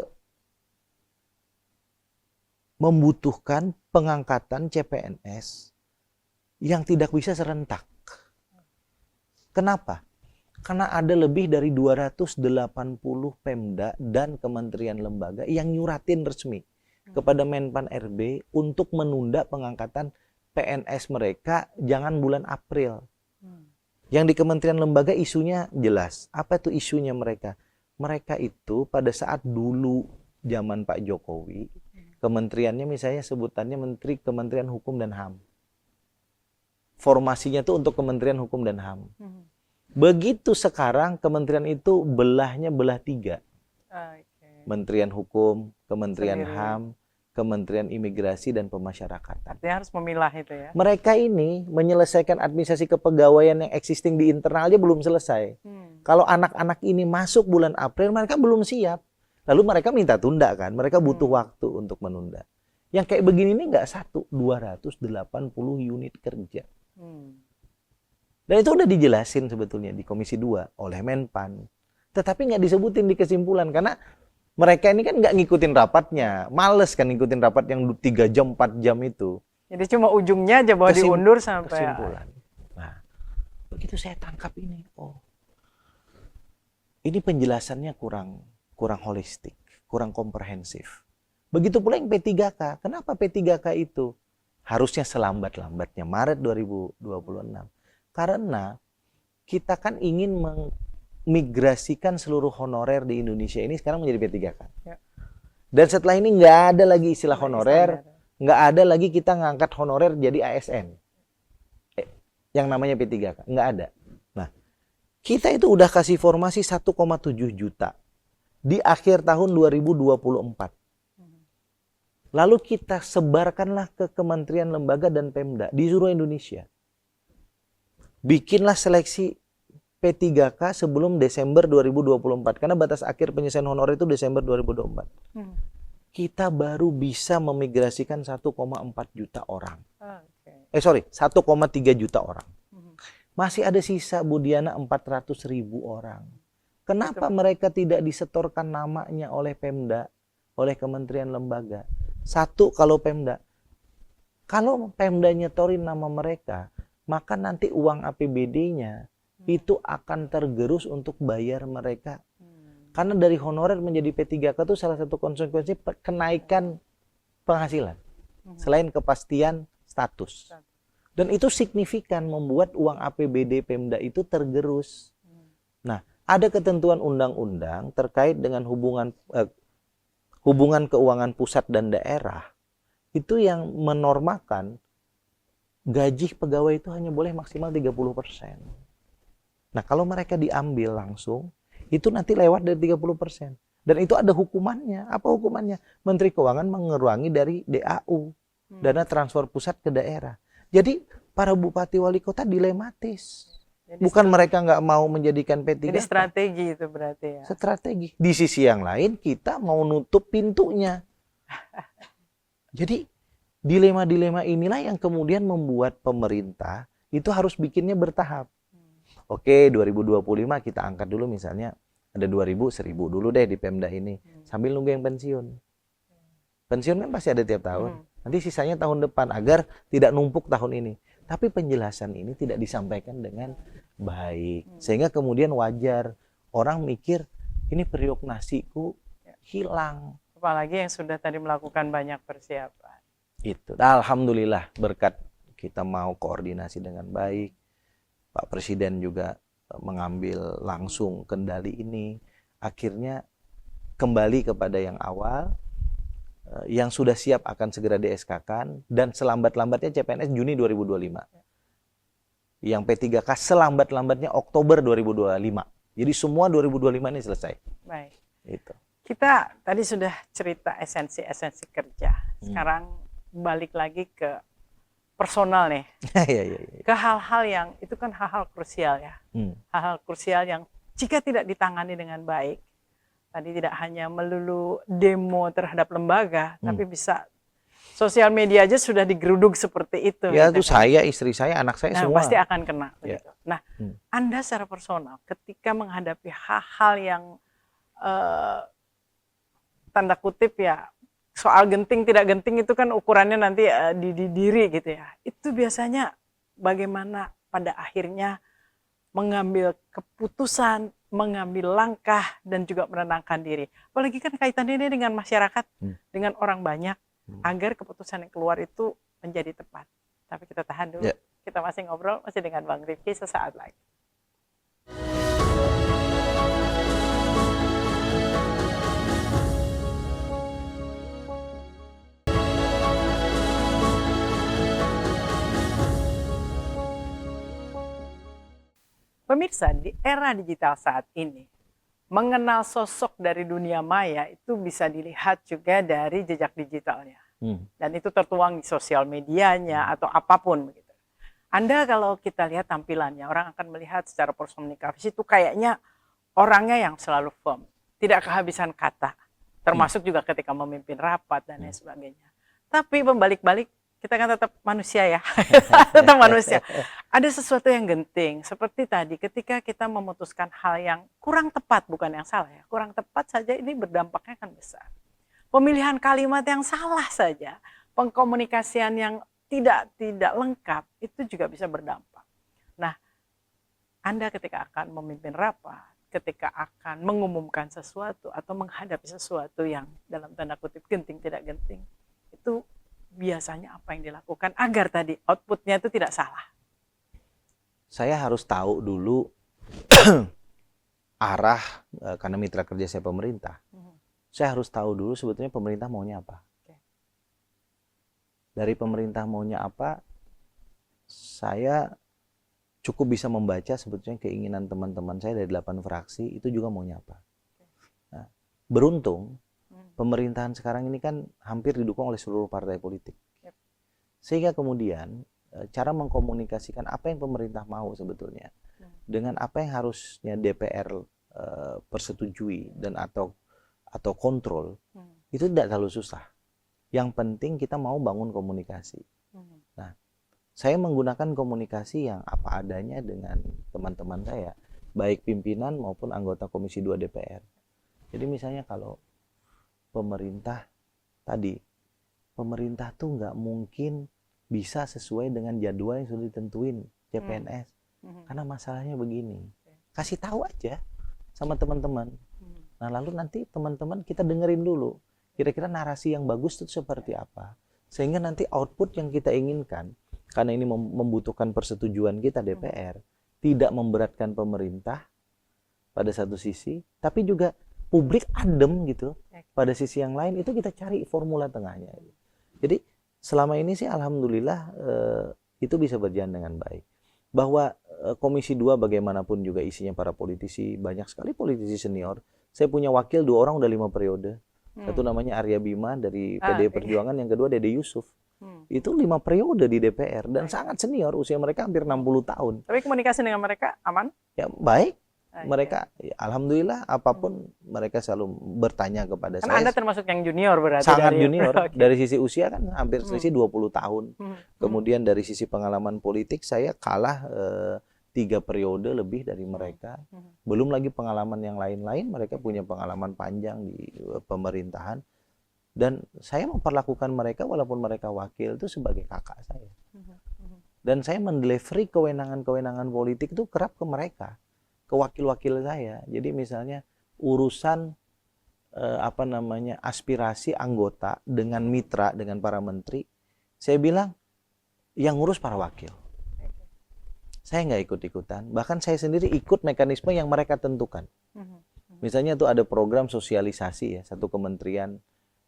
membutuhkan pengangkatan CPNS yang tidak bisa serentak. Kenapa? Karena ada lebih dari 280 Pemda dan kementerian lembaga yang nyuratin resmi kepada Menpan RB untuk menunda pengangkatan PNS mereka jangan bulan April. Yang di kementerian lembaga isunya jelas. Apa itu isunya mereka? Mereka itu pada saat dulu zaman Pak Jokowi, kementeriannya misalnya sebutannya Menteri Kementerian Hukum dan HAM. Formasinya itu untuk Kementerian Hukum dan HAM. Begitu sekarang kementerian itu belahnya belah 3. Kementerian Hukum, Kementerian Sendiri. HAM, Kementerian Imigrasi dan Pemasyarakatan. Artinya harus memilah itu ya. Mereka ini menyelesaikan administrasi kepegawaian yang existing di internal aja belum selesai. Kalau anak-anak ini masuk bulan April, mereka belum siap. Lalu mereka minta tunda kan, mereka butuh waktu untuk menunda. Yang kayak begini ini nggak 280 unit kerja. Dan itu udah dijelasin sebetulnya di Komisi 2 oleh Menpan. Tetapi nggak disebutin di kesimpulan karena mereka ini kan nggak ngikutin rapatnya. Males kan ngikutin rapat yang 3 jam, 4 jam itu. Jadi cuma ujungnya aja bahwa diundur sampai kesimpulan. Nah, begitu saya tangkap ini, oh, ini penjelasannya kurang holistik, kurang komprehensif. Begitu pula yang P3K. Kenapa P3K itu harusnya selambat-lambatnya Maret 2026? Karena kita kan ingin memigrasikan seluruh honorer di Indonesia ini sekarang menjadi P3K. Ya. Dan setelah ini nggak ada lagi istilah honorer, nggak ada lagi kita ngangkat honorer jadi ASN. Yang namanya P3K, nggak ada. Nah, kita itu udah kasih formasi 1,7 juta di akhir tahun 2024. Lalu kita sebarkanlah ke kementerian lembaga dan Pemda di seluruh Indonesia. Bikinlah seleksi P3K sebelum Desember 2024. Karena batas akhir penyelesaian honorer itu Desember 2024. Kita baru bisa memigrasikan 1,4 juta orang. 1,3 juta orang. Masih ada sisa Budiana 400.000 orang. Kenapa mereka tidak disetorkan namanya oleh Pemda, oleh kementerian lembaga? Satu, kalau Pemda nyetorin nama mereka, maka nanti uang APBD-nya itu akan tergerus untuk bayar mereka. Karena dari honorer menjadi P3K itu salah satu konsekuensi kenaikan penghasilan. Selain kepastian status. Dan itu signifikan membuat uang APBD Pemda itu tergerus. Nah, ada ketentuan undang-undang terkait dengan hubungan keuangan pusat dan daerah. Itu yang menormakan gaji pegawai itu hanya boleh maksimal 30%. Nah, kalau mereka diambil langsung, itu nanti lewat dari 30%. Dan itu ada hukumannya. Apa hukumannya? Menteri Keuangan mengurangi dari DAU, dana transfer pusat ke daerah. Jadi, para bupati wali kota dilematis. Jadi bukan mereka nggak mau menjadikan P3K. Jadi strategi itu berarti ya. Strategi. Di sisi yang lain, kita mau nutup pintunya. Jadi, dilema-dilema inilah yang kemudian membuat pemerintah itu harus bikinnya bertahap. Oke, 2025 kita angkat dulu misalnya ada 2.000, 1.000 dulu deh di Pemda ini. Sambil nunggu yang pensiun. Pensiun kan pasti ada tiap tahun. Nanti sisanya tahun depan agar tidak numpuk tahun ini. Tapi penjelasan ini tidak disampaikan dengan baik. Sehingga kemudian wajar orang mikir ini periuk nasiku hilang. Apalagi yang sudah tadi melakukan banyak persiapan. Itu. Alhamdulillah berkat kita mau koordinasi dengan baik. Pak Presiden juga mengambil langsung kendali ini. Akhirnya kembali kepada yang awal. Yang sudah siap akan segera di-SK-kan. Dan selambat-lambatnya CPNS Juni 2025. Yang P3K selambat-lambatnya Oktober 2025. Jadi semua 2025 ini selesai. Baik. Itu. Kita tadi sudah cerita esensi-esensi kerja. Sekarang balik lagi ke personal nih. Ke hal-hal yang itu kan hal-hal krusial ya. Hal-hal krusial yang jika tidak ditangani dengan baik, tadi tidak hanya melulu demo terhadap lembaga, tapi bisa sosial media aja sudah digeruduk seperti itu. Ya itu saya, istri saya, anak saya semua. Pasti akan kena. Begitu. Nah, Anda secara personal ketika menghadapi hal-hal yang tanda kutip ya, soal genting tidak genting itu kan ukurannya nanti di diri gitu ya. Itu biasanya bagaimana pada akhirnya mengambil keputusan, mengambil langkah, dan juga menenangkan diri. Apalagi kan kaitannya ini dengan masyarakat, dengan orang banyak, agar keputusan yang keluar itu menjadi tepat. Tapi kita tahan dulu. Ya. Kita masih ngobrol, masih dengan Bang Rifki sesaat lagi. Pemirsa, di era digital saat ini, mengenal sosok dari dunia maya itu bisa dilihat juga dari jejak digitalnya. Dan itu tertuang di sosial medianya atau apapun begitu. Anda kalau kita lihat tampilannya, orang akan melihat secara personikasi itu kayaknya orangnya yang selalu firm, tidak kehabisan kata, termasuk juga ketika memimpin rapat dan lain sebagainya. Tapi membalik-balik, kita kan tetap manusia ya, tetap manusia. Ada sesuatu yang genting, seperti tadi ketika kita memutuskan hal yang kurang tepat, bukan yang salah ya, kurang tepat saja ini berdampaknya kan besar. Pemilihan kalimat yang salah saja, pengkomunikasian yang tidak lengkap, itu juga bisa berdampak. Nah, Anda ketika akan memimpin rapat, ketika akan mengumumkan sesuatu atau menghadapi sesuatu yang dalam tanda kutip genting tidak genting, itu biasanya apa yang dilakukan agar tadi outputnya itu tidak salah? Saya harus tahu dulu arah, karena mitra kerja saya pemerintah. Saya harus tahu dulu sebetulnya pemerintah maunya apa. Dari pemerintah maunya apa, saya cukup bisa membaca sebetulnya keinginan teman-teman saya dari 8 fraksi itu juga maunya apa. Nah, beruntung pemerintahan sekarang ini kan hampir didukung oleh seluruh partai politik. Sehingga kemudian cara mengkomunikasikan apa yang pemerintah mau sebetulnya dengan apa yang harusnya DPR persetujui dan atau kontrol, itu tidak terlalu susah. Yang penting kita mau bangun komunikasi. Nah, saya menggunakan komunikasi yang apa adanya dengan teman-teman saya, baik pimpinan maupun anggota Komisi 2 DPR. Jadi misalnya kalau pemerintah tadi, pemerintah tuh nggak mungkin bisa sesuai dengan jadwal yang sudah ditentuin CPNS. Karena masalahnya begini. Kasih tahu aja sama teman-teman. Nah, lalu nanti teman-teman kita dengerin dulu. Kira-kira narasi yang bagus itu seperti apa. Sehingga nanti output yang kita inginkan, karena ini membutuhkan persetujuan kita DPR, tidak memberatkan pemerintah pada satu sisi, tapi juga publik adem gitu. Pada sisi yang lain itu kita cari formula tengahnya. Jadi selama ini sih alhamdulillah itu bisa berjalan dengan baik. Bahwa Komisi 2 bagaimanapun juga isinya para politisi, banyak sekali politisi senior. Saya punya wakil 2 orang udah 5 periode. Satu namanya Arya Bima dari PDI Perjuangan, yang kedua Dede Yusuf. Itu 5 periode di DPR dan sangat senior, usia mereka hampir 60 tahun. Tapi komunikasi dengan mereka aman? Ya baik. Mereka ya, alhamdulillah apapun mereka selalu bertanya kepada saya. Anda termasuk yang junior berarti. Sangat junior. Dari sisi usia kan hampir selisih 20 tahun. Kemudian dari sisi pengalaman politik saya kalah 3 periode lebih dari mereka. Belum lagi pengalaman yang lain-lain, mereka punya pengalaman panjang di pemerintahan. Dan saya memperlakukan mereka walaupun mereka wakil itu sebagai kakak saya. Dan saya mendelivery kewenangan-kewenangan politik itu kerap ke mereka, ke wakil-wakil saya. Jadi misalnya urusan aspirasi anggota dengan mitra, dengan para menteri, saya bilang yang ngurus para wakil. Saya nggak ikut-ikutan, bahkan saya sendiri ikut mekanisme yang mereka tentukan. Misalnya tuh ada program sosialisasi ya, satu kementerian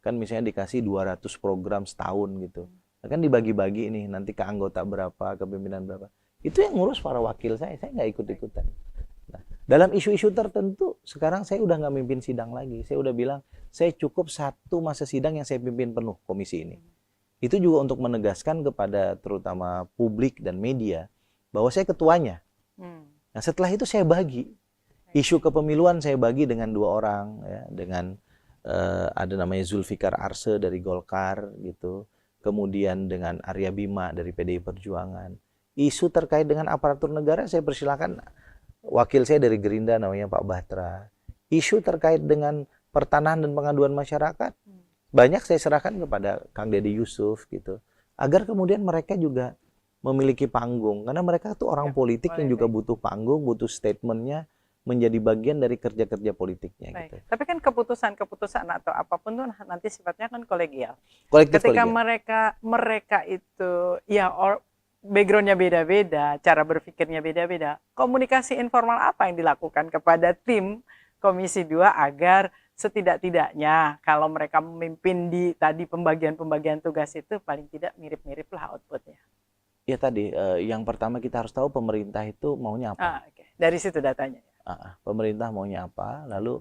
kan misalnya dikasih 200 program setahun gitu. Nah, kan dibagi-bagi nih, nanti ke anggota berapa, ke pimpinan berapa. Itu yang ngurus para wakil saya nggak ikut-ikutan. Nah, dalam isu-isu tertentu, sekarang saya udah nggak mimpin sidang lagi. Saya udah bilang, saya cukup 1 masa sidang yang saya pimpin penuh komisi ini. Itu juga untuk menegaskan kepada terutama publik dan media, bahwa saya ketuanya. Nah, setelah itu saya bagi. Isu kepemiluan saya bagi dengan 2 orang, ya, dengan ada namanya Zulfikar Arse dari Golkar gitu. Kemudian dengan Arya Bima dari PDI Perjuangan. Isu terkait dengan aparatur negara saya persilakan wakil saya dari Gerindra namanya Pak Batra. Isu terkait dengan pertanahan dan pengaduan masyarakat, banyak saya serahkan kepada Kang Deddy Yusuf gitu, agar kemudian mereka juga memiliki panggung, karena mereka tuh orang politik yang juga butuh panggung, butuh statementnya, menjadi bagian dari kerja-kerja politiknya. Baik. Gitu. Tapi kan keputusan atau apapun tuh nanti sifatnya kan kolegial. Kolektif Ketika kolegial. mereka itu ya backgroundnya beda-beda, cara berpikirnya beda-beda, komunikasi informal apa yang dilakukan kepada tim Komisi 2 agar setidak-tidaknya kalau mereka memimpin di tadi pembagian tugas itu paling tidak mirip-mirip lah outputnya. Ya tadi, yang pertama kita harus tahu pemerintah itu maunya apa. Okay. Dari situ datanya. Pemerintah maunya apa, lalu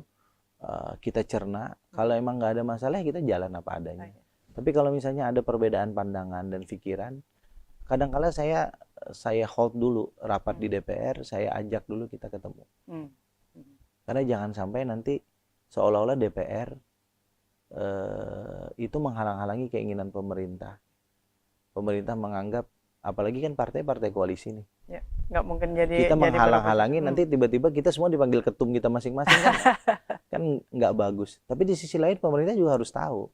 kita cerna. Kalau emang nggak ada masalah, kita jalan apa adanya. Tapi kalau misalnya ada perbedaan pandangan dan pikiran, kadang-kala saya hold dulu rapat di DPR, saya ajak dulu kita ketemu. Karena jangan sampai nanti seolah-olah DPR itu menghalang-halangi keinginan pemerintah. Pemerintah menganggap, apalagi kan partai-partai koalisi nih. Ya, nggak mungkin jadi kita menghalang-halangi, nanti tiba-tiba kita semua dipanggil ketum kita masing-masing kan nggak bagus. Tapi di sisi lain pemerintah juga harus tahu,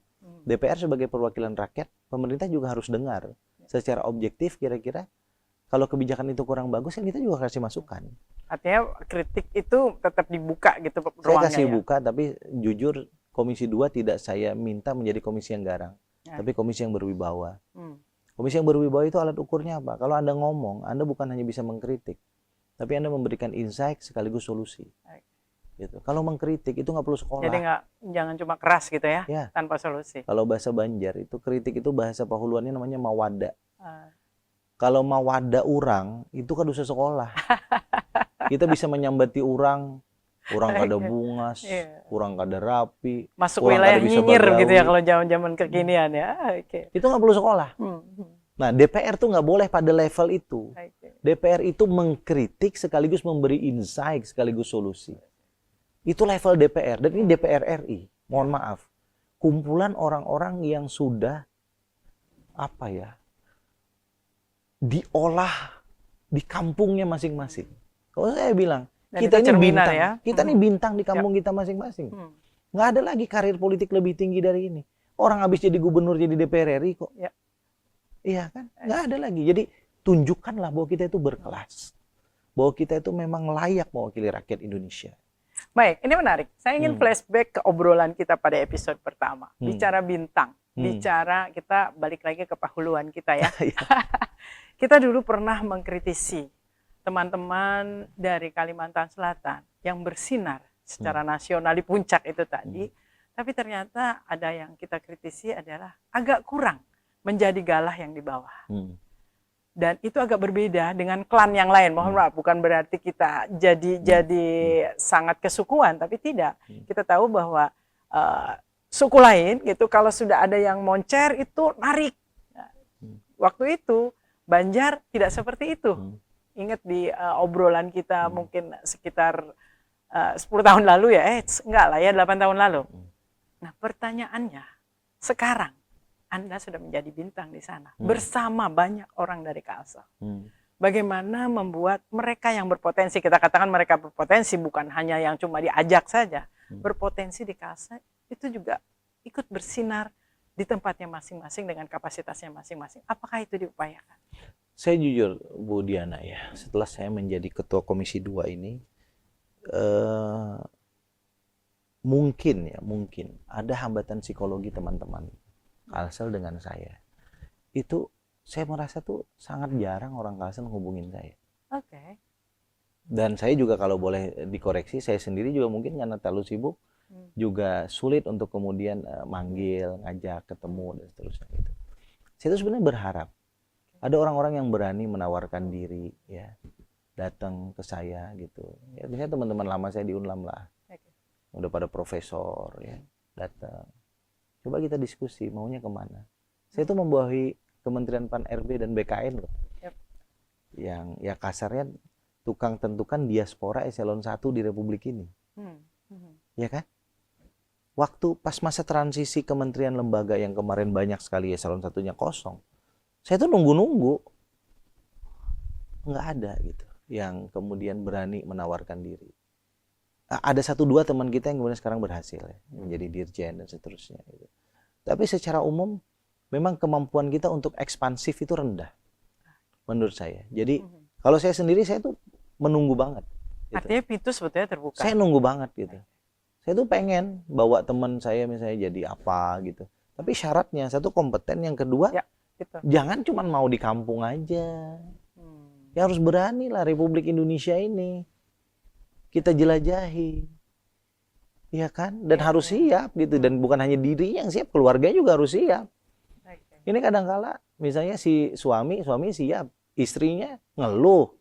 DPR sebagai perwakilan rakyat, pemerintah juga harus dengar secara objektif kira-kira kalau kebijakan itu kurang bagus kan kita juga kasih masukan. Artinya kritik itu tetap dibuka gitu ruangnya. Saya kasih buka, tapi jujur Komisi 2 tidak saya minta menjadi komisi yang garang, tapi komisi yang berwibawa. Komisi yang berwibawa itu alat ukurnya apa? Kalau Anda ngomong, Anda bukan hanya bisa mengkritik, tapi Anda memberikan insight sekaligus solusi. Gitu. Kalau mengkritik itu nggak perlu sekolah. Jadi jangan cuma keras gitu ya, tanpa solusi. Kalau bahasa Banjar itu kritik itu bahasa Pahuluannya namanya mawada. Kalau mawada orang itu kan usah sekolah. Kita bisa menyambati orang kada bungas, orang kada rapi, masuk wilayah nyinyir gitu ya kalau zaman-zaman kekinian ya. Itu nggak perlu sekolah. Nah, DPR tuh nggak boleh pada level itu. DPR itu mengkritik sekaligus memberi insight sekaligus solusi. Itu level DPR, dan ini DPR RI. Mohon maaf, kumpulan orang-orang yang sudah diolah di kampungnya masing-masing. Kalau saya bilang, kita ini bintang, kita ini bintang di kampung kita masing-masing. Nggak ada lagi karir politik lebih tinggi dari ini. Orang habis jadi gubernur jadi DPR RI kok. Iya kan? Nggak ada lagi. Jadi tunjukkanlah bahwa kita itu berkelas, bahwa kita itu memang layak mewakili rakyat Indonesia. Baik, ini menarik. Saya ingin flashback ke obrolan kita pada episode pertama. Bicara bintang, bicara kita balik lagi ke pahuluan kita ya. Kita dulu pernah mengkritisi teman-teman dari Kalimantan Selatan yang bersinar secara nasional di puncak itu tadi. Tapi ternyata ada yang kita kritisi adalah agak kurang menjadi galah yang di bawah. Dan itu agak berbeda dengan klan yang lain. Mohon maaf, bukan berarti kita jadi sangat kesukuan, tapi tidak. Kita tahu bahwa suku lain gitu kalau sudah ada yang moncer itu narik. Waktu itu Banjar tidak seperti itu. Ingat di obrolan kita mungkin sekitar 10 tahun lalu ya, enggak lah ya 8 tahun lalu. Nah, pertanyaannya sekarang Anda sudah menjadi bintang di sana bersama banyak orang dari Kalsel. Bagaimana membuat mereka yang berpotensi, kita katakan mereka berpotensi bukan hanya yang cuma diajak saja, berpotensi di Kalsel itu juga ikut bersinar di tempatnya masing-masing dengan kapasitasnya masing-masing. Apakah itu diupayakan? Saya jujur Bu Diana ya, setelah saya menjadi ketua Komisi 2 ini, mungkin ada hambatan psikologi teman-teman Kalsel dengan saya. Itu saya merasa tuh sangat jarang orang Kalsel hubungin saya. Dan saya juga kalau boleh dikoreksi, saya sendiri juga mungkin karena terlalu sibuk, juga sulit untuk kemudian manggil, ngajak, ketemu dan seterusnya gitu. Saya tuh sebenarnya berharap ada orang-orang yang berani menawarkan diri ya, datang ke saya gitu. Ya, misalnya teman-teman lama saya di Unlam lah. Udah pada profesor ya, datang. Coba kita diskusi maunya kemana. Saya tuh membawahi Kementerian Pan-RB dan BKN loh. Yang ya kasarnya tukang tentukan diaspora eselon 1 di Republik ini. Ya kan? Waktu pas masa transisi kementerian lembaga yang kemarin banyak sekali eselon 1-nya kosong, saya tuh nunggu-nunggu. Nggak ada gitu yang kemudian berani menawarkan diri. Ada 1-2 teman kita yang kemudian sekarang berhasil ya, menjadi dirjen dan seterusnya gitu. Tapi secara umum memang kemampuan kita untuk ekspansif itu rendah menurut saya. Jadi kalau saya sendiri, saya tuh menunggu banget gitu. Artinya pintu sebetulnya terbuka. Saya nunggu banget gitu. Saya tuh pengen bawa teman saya misalnya jadi apa gitu. Tapi syaratnya, satu kompeten, yang kedua Ya, gitu. jangan cuma mau di kampung aja. Ya harus berani lah, Republik Indonesia ini kita jelajahi, ya kan? Dan harus siap gitu. Dan bukan hanya dirinya yang siap, keluarganya juga harus siap. Ini kadang-kala misalnya si suami siap, istrinya ngeluh,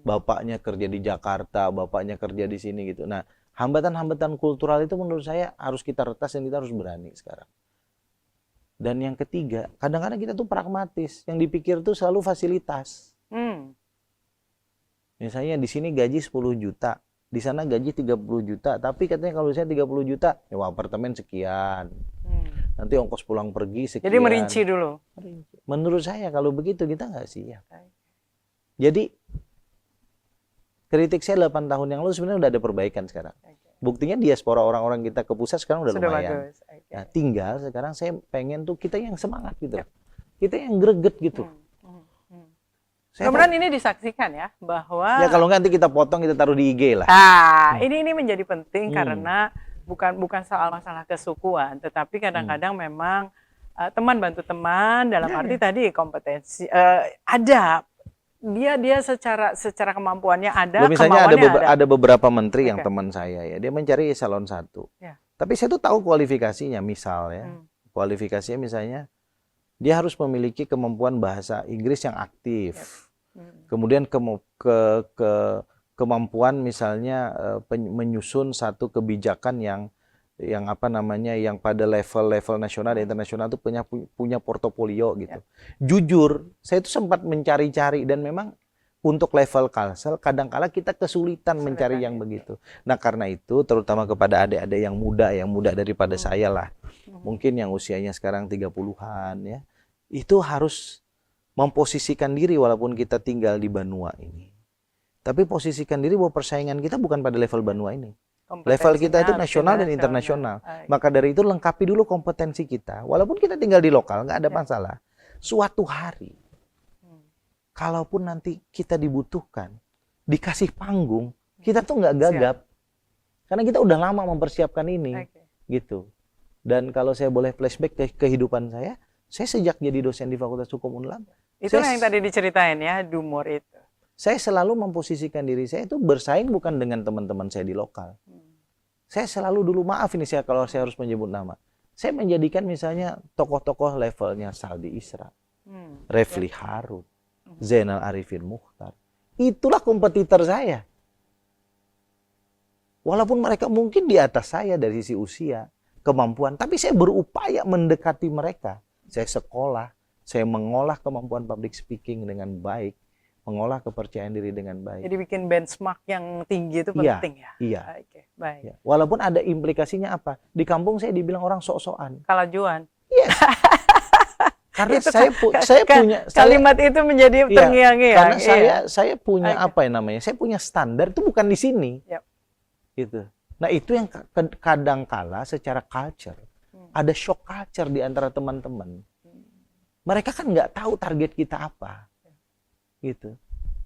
bapaknya kerja di Jakarta, bapaknya kerja di sini gitu. Nah, hambatan-hambatan kultural itu menurut saya harus kita retas dan kita harus berani sekarang. Dan yang ketiga, kadang-kadang kita tuh pragmatis, yang dipikir tuh selalu fasilitas. Misalnya di sini gaji 10 juta, di sana gaji 30 juta, tapi katanya kalau saya 30 juta, nyewa apartemen sekian. Nanti ongkos pulang pergi sekian. Jadi merinci dulu. Menurut saya kalau begitu kita nggak siap. Jadi kritik saya 8 tahun yang lalu sebenarnya udah ada perbaikan sekarang. Buktinya diaspora orang-orang kita ke pusat sekarang udah lumayan. Bagus. Nah, tinggal sekarang saya pengen tuh kita yang semangat gitu. Kita yang greget gitu. Kemudian ini disaksikan ya bahwa ya kalau nanti kita potong, kita taruh di IG lah. Ini menjadi penting karena bukan soal masalah kesukuan, tetapi kadang-kadang memang teman bantu teman dalam arti tadi kompetensi ada dia secara kemampuannya ada. Loh, misalnya ada beberapa menteri yang teman saya ya, dia mencari eselon 1. Tapi saya tuh tahu kualifikasinya, misal ya. Kualifikasinya misalnya dia harus memiliki kemampuan bahasa Inggris yang aktif. Kemudian kemampuan misalnya menyusun satu kebijakan yang apa namanya, yang pada level nasional dan internasional itu punya portofolio gitu. Jujur, saya itu sempat mencari-cari dan memang untuk level Kalsel kadang-kala kita kesulitan mencari yang begitu. Nah, karena itu terutama kepada adik-adik yang muda daripada saya lah. Mungkin yang usianya sekarang 30-an ya. Itu harus memposisikan diri walaupun kita tinggal di Banua ini. Tapi posisikan diri bahwa persaingan kita bukan pada level Banua ini. Level kita itu nasional dan internasional. Maka dari itu lengkapi dulu kompetensi kita. Walaupun kita tinggal di lokal, nggak ada masalah. Suatu hari, kalaupun nanti kita dibutuhkan, dikasih panggung, kita tuh nggak gagap. Karena kita udah lama mempersiapkan ini. Gitu. Dan kalau saya boleh flashback ke kehidupan saya sejak jadi dosen di Fakultas Hukum Unlam. Itulah yang tadi diceritain ya, Dumur itu. Saya selalu memposisikan diri saya itu bersaing bukan dengan teman-teman saya di lokal. Saya selalu dulu, maaf ini kalau saya harus menyebut nama, saya menjadikan misalnya tokoh-tokoh levelnya Saldi Isra, Refli Harun, Zainal Arifin Mukhtar. Itulah kompetitor saya. Walaupun mereka mungkin di atas saya dari sisi usia, kemampuan, tapi saya berupaya mendekati mereka. Saya sekolah, saya mengolah kemampuan public speaking dengan baik, mengolah kepercayaan diri dengan baik. Jadi bikin benchmark yang tinggi itu penting ya? Iya. Baik. Ya. Walaupun ada implikasinya apa? Di kampung saya dibilang orang sok-sokan. Kalajuan. Yes. Karena saya punya kalimat itu menjadi terngiang-ngiang. Karena saya punya apa yang namanya? Saya punya standar itu bukan di sini. Gitu. Nah, itu yang kadang kala secara culture ada shock culture di antara teman-teman. Mereka kan nggak tahu target kita apa. Gitu.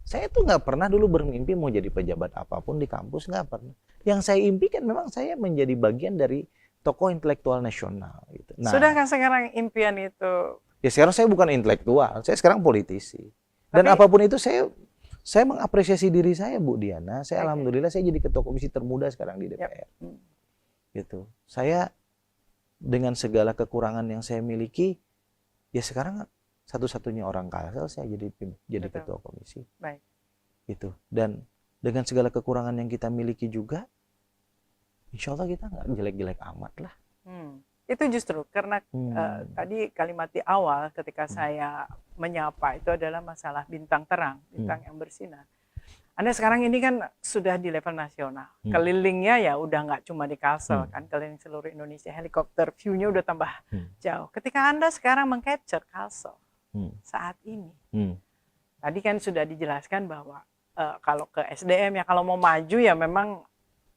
Saya tuh nggak pernah dulu bermimpi mau jadi pejabat apapun di kampus, nggak pernah. Yang saya impikan memang saya menjadi bagian dari tokoh intelektual nasional. Gitu. Nah, sudahkah sekarang impian itu? Ya sekarang saya bukan intelektual, saya sekarang politisi. Dan apapun itu saya mengapresiasi diri saya, Bu Diana. Saya alhamdulillah saya jadi ketua komisi termuda sekarang di DPR. Gitu. Saya dengan segala kekurangan yang saya miliki, ya sekarang satu-satunya orang Kalsel saya jadi ketua komisi. Baik. Gitu. Dan dengan segala kekurangan yang kita miliki juga, insya Allah kita nggak jelek-jelek amat lah. Itu justru karena tadi kalimat di awal ketika saya menyapa itu adalah masalah bintang terang, bintang yang bersinar. Anda sekarang ini kan sudah di level nasional, kelilingnya ya udah nggak cuma di Kalsel kan, keliling seluruh Indonesia, helikopter view-nya udah tambah jauh. Ketika Anda sekarang meng-capture Kalsel saat ini, tadi kan sudah dijelaskan bahwa kalau ke SDM ya kalau mau maju ya memang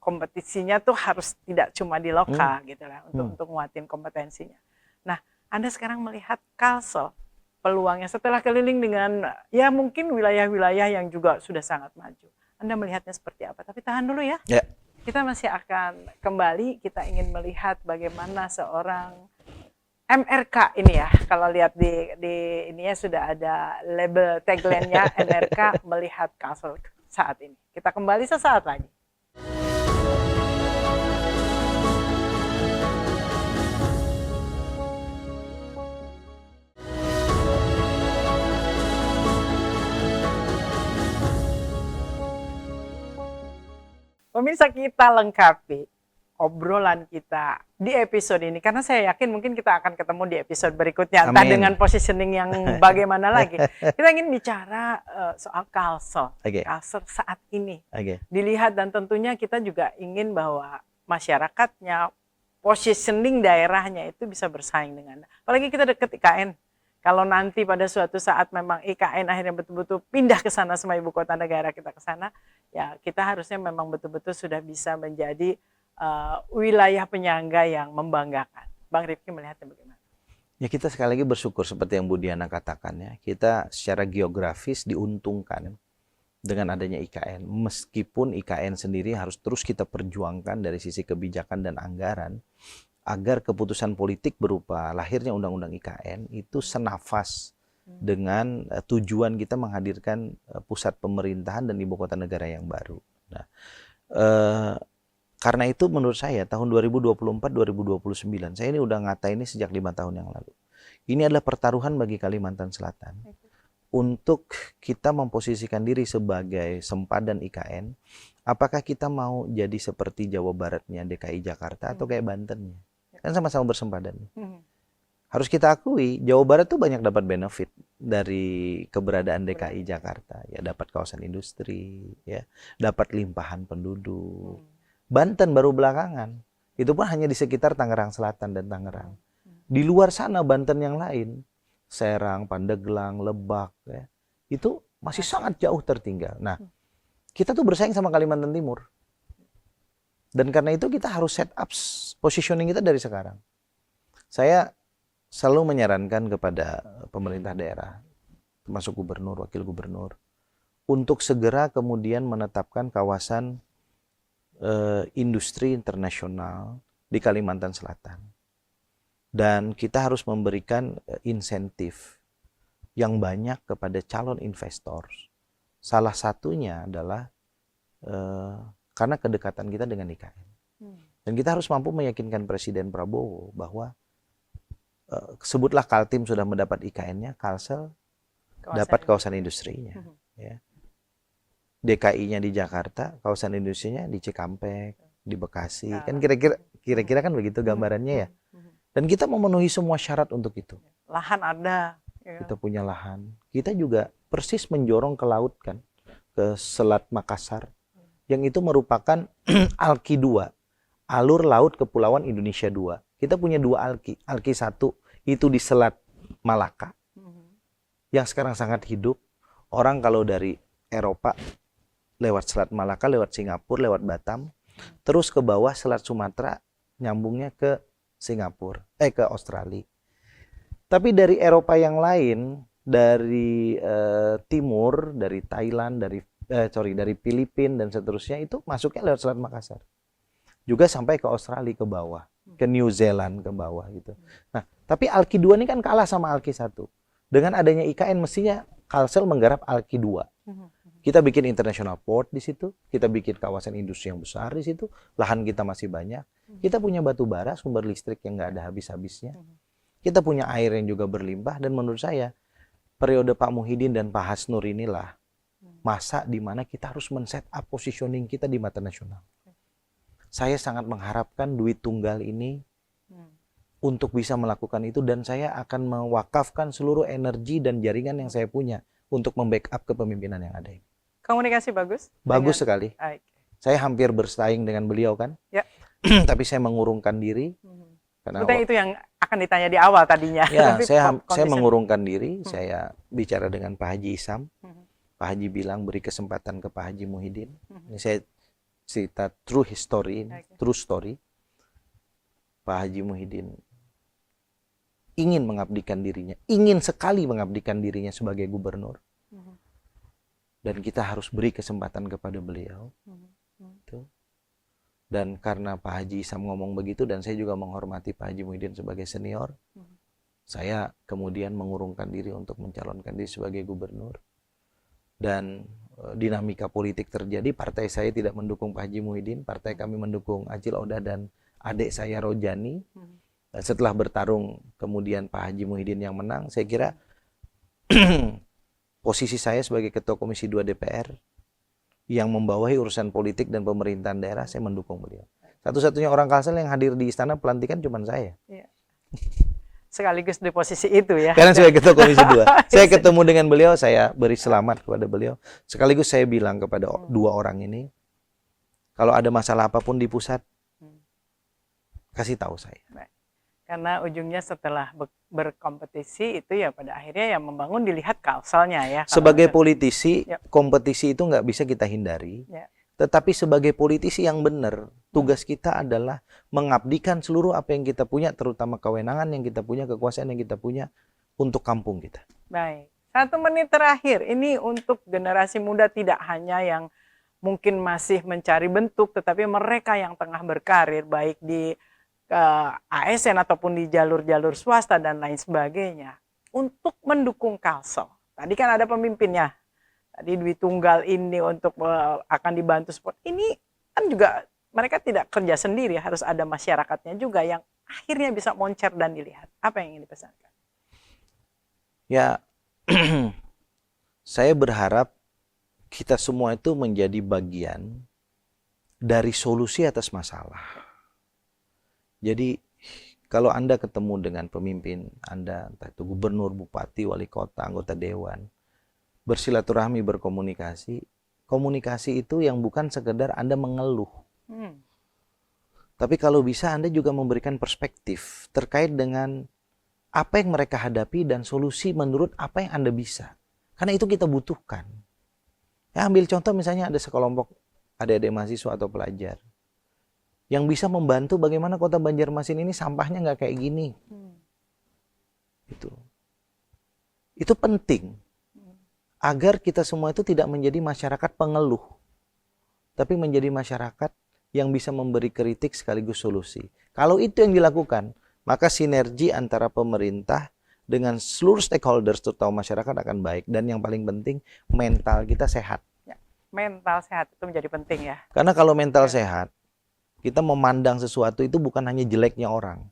kompetisinya tuh harus tidak cuma di lokal gitu lah, untuk nguatin kompetensinya. Nah, Anda sekarang melihat Kalsel peluangnya setelah keliling dengan ya mungkin wilayah-wilayah yang juga sudah sangat maju. Anda melihatnya seperti apa? Tapi tahan dulu ya. Ya. Kita masih akan kembali, kita ingin melihat bagaimana seorang MRK ini ya. Kalau lihat di ini ya sudah ada label tagline-nya MRK melihat Kalsel saat ini. Kita kembali sesaat lagi. Pemirsa, kita lengkapi obrolan kita di episode ini karena saya yakin mungkin kita akan ketemu di episode berikutnya, entah Amin. dengan positioning yang bagaimana lagi. Kita ingin bicara soal Kalsel, Kalsel saat ini dilihat, dan tentunya kita juga ingin bahwa masyarakatnya, positioning daerahnya itu bisa bersaing dengan, apalagi kita dekat IKN. Kalau nanti pada suatu saat memang IKN akhirnya betul-betul pindah ke sana, sama ibu kota negara kita ke sana, ya kita harusnya memang betul-betul sudah bisa menjadi wilayah penyangga yang membanggakan. Bang Rifki melihatnya bagaimana? Ya, kita sekali lagi bersyukur seperti yang Bu Diana katakan ya, kita secara geografis diuntungkan dengan adanya IKN. Meskipun IKN sendiri harus terus kita perjuangkan dari sisi kebijakan dan anggaran, agar keputusan politik berupa lahirnya Undang-Undang IKN itu senafas dengan tujuan kita menghadirkan pusat pemerintahan dan ibu kota negara yang baru. Nah, karena itu menurut saya tahun 2024-2029, saya ini udah ngata ini sejak 5 tahun yang lalu. Ini adalah pertaruhan bagi Kalimantan Selatan untuk kita memposisikan diri sebagai sempadan IKN. Apakah kita mau jadi seperti Jawa Baratnya DKI Jakarta atau kayak Bantennya? Kan sama-sama bersempadan. Harus kita akui, Jawa Barat tuh banyak dapat benefit dari keberadaan DKI Jakarta. Ya, dapat kawasan industri, ya, dapat limpahan penduduk. Banten baru belakangan. Itu pun hanya di sekitar Tangerang Selatan dan Tangerang. Di luar sana Banten yang lain, Serang, Pandeglang, Lebak, ya, itu masih sangat jauh tertinggal. Nah, kita tuh bersaing sama Kalimantan Timur. Dan karena itu kita harus set up positioning kita dari sekarang. Saya selalu menyarankan kepada pemerintah daerah, termasuk gubernur, wakil gubernur, untuk segera kemudian menetapkan kawasan industri internasional di Kalimantan Selatan. Dan kita harus memberikan insentif yang banyak kepada calon investor. Salah satunya adalah karena kedekatan kita dengan IKN. Dan kita harus mampu meyakinkan Presiden Prabowo bahwa sebutlah Kaltim sudah mendapat IKN-nya, Kalsel dapat kawasan industrinya. Ya. DKI-nya di Jakarta, kawasan industrinya di Cikampek, di Bekasi. Kan kira-kira kan begitu gambarannya ya. Dan kita memenuhi semua syarat untuk itu. Lahan ada. Kita punya lahan. Kita juga persis menjorong ke laut kan, ke Selat Makassar. Yang itu merupakan Alki 2, alur laut kepulauan Indonesia 2. Kita punya 2 Alki. Alki 1 itu di Selat Malaka, yang sekarang sangat hidup. Orang kalau dari Eropa lewat Selat Malaka, lewat Singapura, lewat Batam, terus ke bawah Selat Sumatera, nyambungnya ke Singapura, ke Australia. Tapi dari Eropa yang lain, dari timur, dari Thailand, dari Filipina dan seterusnya, itu masuknya lewat Selat Makassar. Juga sampai ke Australia ke bawah, ke New Zealand ke bawah gitu. Nah, tapi Alki 2 ini kan kalah sama Alki 1. Dengan adanya IKN mestinya Kalsel menggarap Alki 2. Kita bikin international port di situ, kita bikin kawasan industri yang besar di situ, lahan kita masih banyak. Kita punya batu bara, sumber listrik yang nggak ada habis-habisnya. Kita punya air yang juga berlimpah, dan menurut saya periode Pak Muhyiddin dan Pak Hasnur inilah masa di mana kita harus men-set up positioning kita di mata nasional. Saya sangat mengharapkan duit tunggal ini untuk bisa melakukan itu, dan saya akan mewakafkan seluruh energi dan jaringan yang saya punya untuk membackup kepemimpinan yang ada ini. Komunikasi bagus? Bagus sekali. Okay. Saya hampir bersaing dengan beliau kan. Ya. Tapi saya mengurungkan diri. Karena itu yang akan ditanya di awal tadinya. Ya, saya mengurungkan diri. Saya bicara dengan Pak Haji Isam. Pak Haji bilang beri kesempatan ke Pak Haji Muhyiddin. Ini saya cerita true history ini, Oke. true story. Pak Haji Muhyiddin ingin mengabdikan dirinya, ingin sekali mengabdikan dirinya sebagai gubernur. Mhm. Dan kita harus beri kesempatan kepada beliau. Mhm. Itu. Dan karena Pak Haji Isam ngomong begitu, dan saya juga menghormati Pak Haji Muhyiddin sebagai senior, saya kemudian mengurungkan diri untuk mencalonkan diri sebagai gubernur. Dan dinamika politik terjadi, partai saya tidak mendukung Pak Haji Muhyiddin, partai kami mendukung Acil Oda dan adik saya Rojani. Dan setelah bertarung kemudian Pak Haji Muhyiddin yang menang, saya kira posisi saya sebagai Ketua Komisi 2 DPR yang membawahi urusan politik dan pemerintahan daerah, saya mendukung beliau. Satu-satunya orang Kalsel yang hadir di istana pelantikan cuma saya. Iya. Sekaligus di posisi itu ya. Karena saya Ketua Komisi 2. Saya ketemu dengan beliau, saya beri selamat kepada beliau. Sekaligus saya bilang kepada dua orang ini, kalau ada masalah apapun di pusat, kasih tahu saya. Karena ujungnya setelah berkompetisi itu ya pada akhirnya yang membangun dilihat Kalselnya ya. Sebagai politisi, ya, kompetisi itu nggak bisa kita hindari. ya. Tetapi sebagai politisi yang benar, tugas kita adalah mengabdikan seluruh apa yang kita punya, terutama kewenangan yang kita punya, kekuasaan yang kita punya untuk kampung kita. Baik, 1 menit terakhir ini untuk generasi muda, tidak hanya yang mungkin masih mencari bentuk, tetapi mereka yang tengah berkarir baik di ASN ataupun di jalur-jalur swasta dan lain sebagainya untuk mendukung Kalsel. Tadi kan ada pemimpinnya, tadi Dwi Tunggal ini untuk akan dibantu sport. Ini kan juga mereka tidak kerja sendiri, harus ada masyarakatnya juga yang akhirnya bisa moncer dan dilihat. Apa yang ingin dipesankan? Ya, saya berharap kita semua itu menjadi bagian dari solusi atas masalah. Jadi kalau Anda ketemu dengan pemimpin Anda, entah itu gubernur, bupati, wali kota, anggota dewan, bersilaturahmi, berkomunikasi, komunikasi itu yang bukan sekedar Anda mengeluh. Tapi kalau bisa Anda juga memberikan perspektif terkait dengan apa yang mereka hadapi dan solusi menurut apa yang Anda bisa. Karena itu kita butuhkan. Ya, ambil contoh misalnya ada sekelompok adik-adik mahasiswa atau pelajar yang bisa membantu bagaimana kota Banjarmasin ini sampahnya nggak kayak gini. Itu penting agar kita semua itu tidak menjadi masyarakat pengeluh, tapi menjadi masyarakat yang bisa memberi kritik sekaligus solusi. Kalau itu yang dilakukan, maka sinergi antara pemerintah dengan seluruh stakeholders terutama masyarakat akan baik. Dan yang paling penting, mental kita sehat. Ya, mental sehat itu menjadi penting ya. Karena kalau mental sehat, kita memandang sesuatu itu bukan hanya jeleknya orang,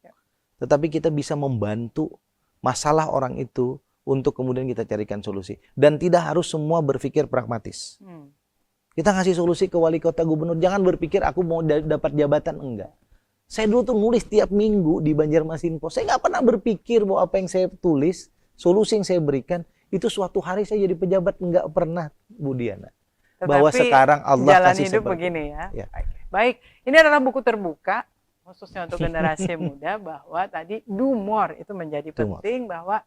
tetapi kita bisa membantu masalah orang itu untuk kemudian kita carikan solusi. Dan tidak harus semua berpikir pragmatis. Kita ngasih solusi ke wali kota, gubernur, jangan berpikir aku mau dapat jabatan, enggak. Saya dulu tuh nulis tiap minggu di Banjarmasin Post. Saya nggak pernah berpikir bahwa apa yang saya tulis, solusi yang saya berikan, itu suatu hari saya jadi pejabat, nggak pernah, Bu Diana. Bahwa sekarang Allah jalan kasih hidup seperti begini ya. Ya. Baik, ini adalah buku terbuka khususnya untuk generasi muda, bahwa tadi do more itu menjadi penting, bahwa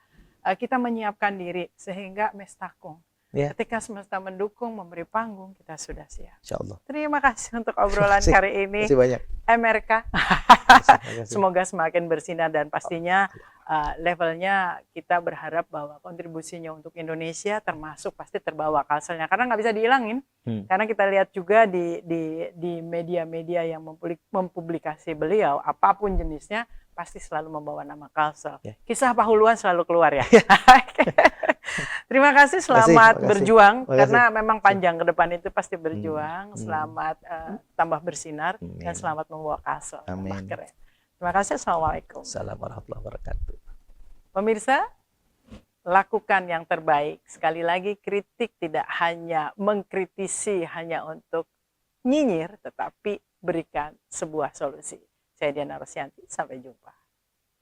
kita menyiapkan diri sehingga mestakung. Ya. Ketika semesta mendukung, memberi panggung, kita sudah siap. Insya Allah. Terima kasih untuk obrolan kali ini. Terima kasih banyak. MRK. Semoga semakin bersinar dan pastinya levelnya kita berharap bahwa kontribusinya untuk Indonesia termasuk pasti terbawa Kalselnya, karena nggak bisa dihilangin. Karena kita lihat juga di media-media yang mempublikasi beliau, apapun jenisnya, pasti selalu membawa nama Kalsel. Kisah Pahuluan selalu keluar ya. Terima kasih, selamat berjuang, karena memang panjang ke depan itu pasti berjuang. Selamat tambah bersinar dan selamat membawa Kalsel. Amin. Terima kasih. Assalamualaikum. Assalamualaikum warahmatullahi wabarakatuh. Pemirsa, lakukan yang terbaik. Sekali lagi, kritik tidak hanya mengkritisi hanya untuk nyinyir, tetapi berikan sebuah solusi. Saya Diana Rosianti, sampai jumpa.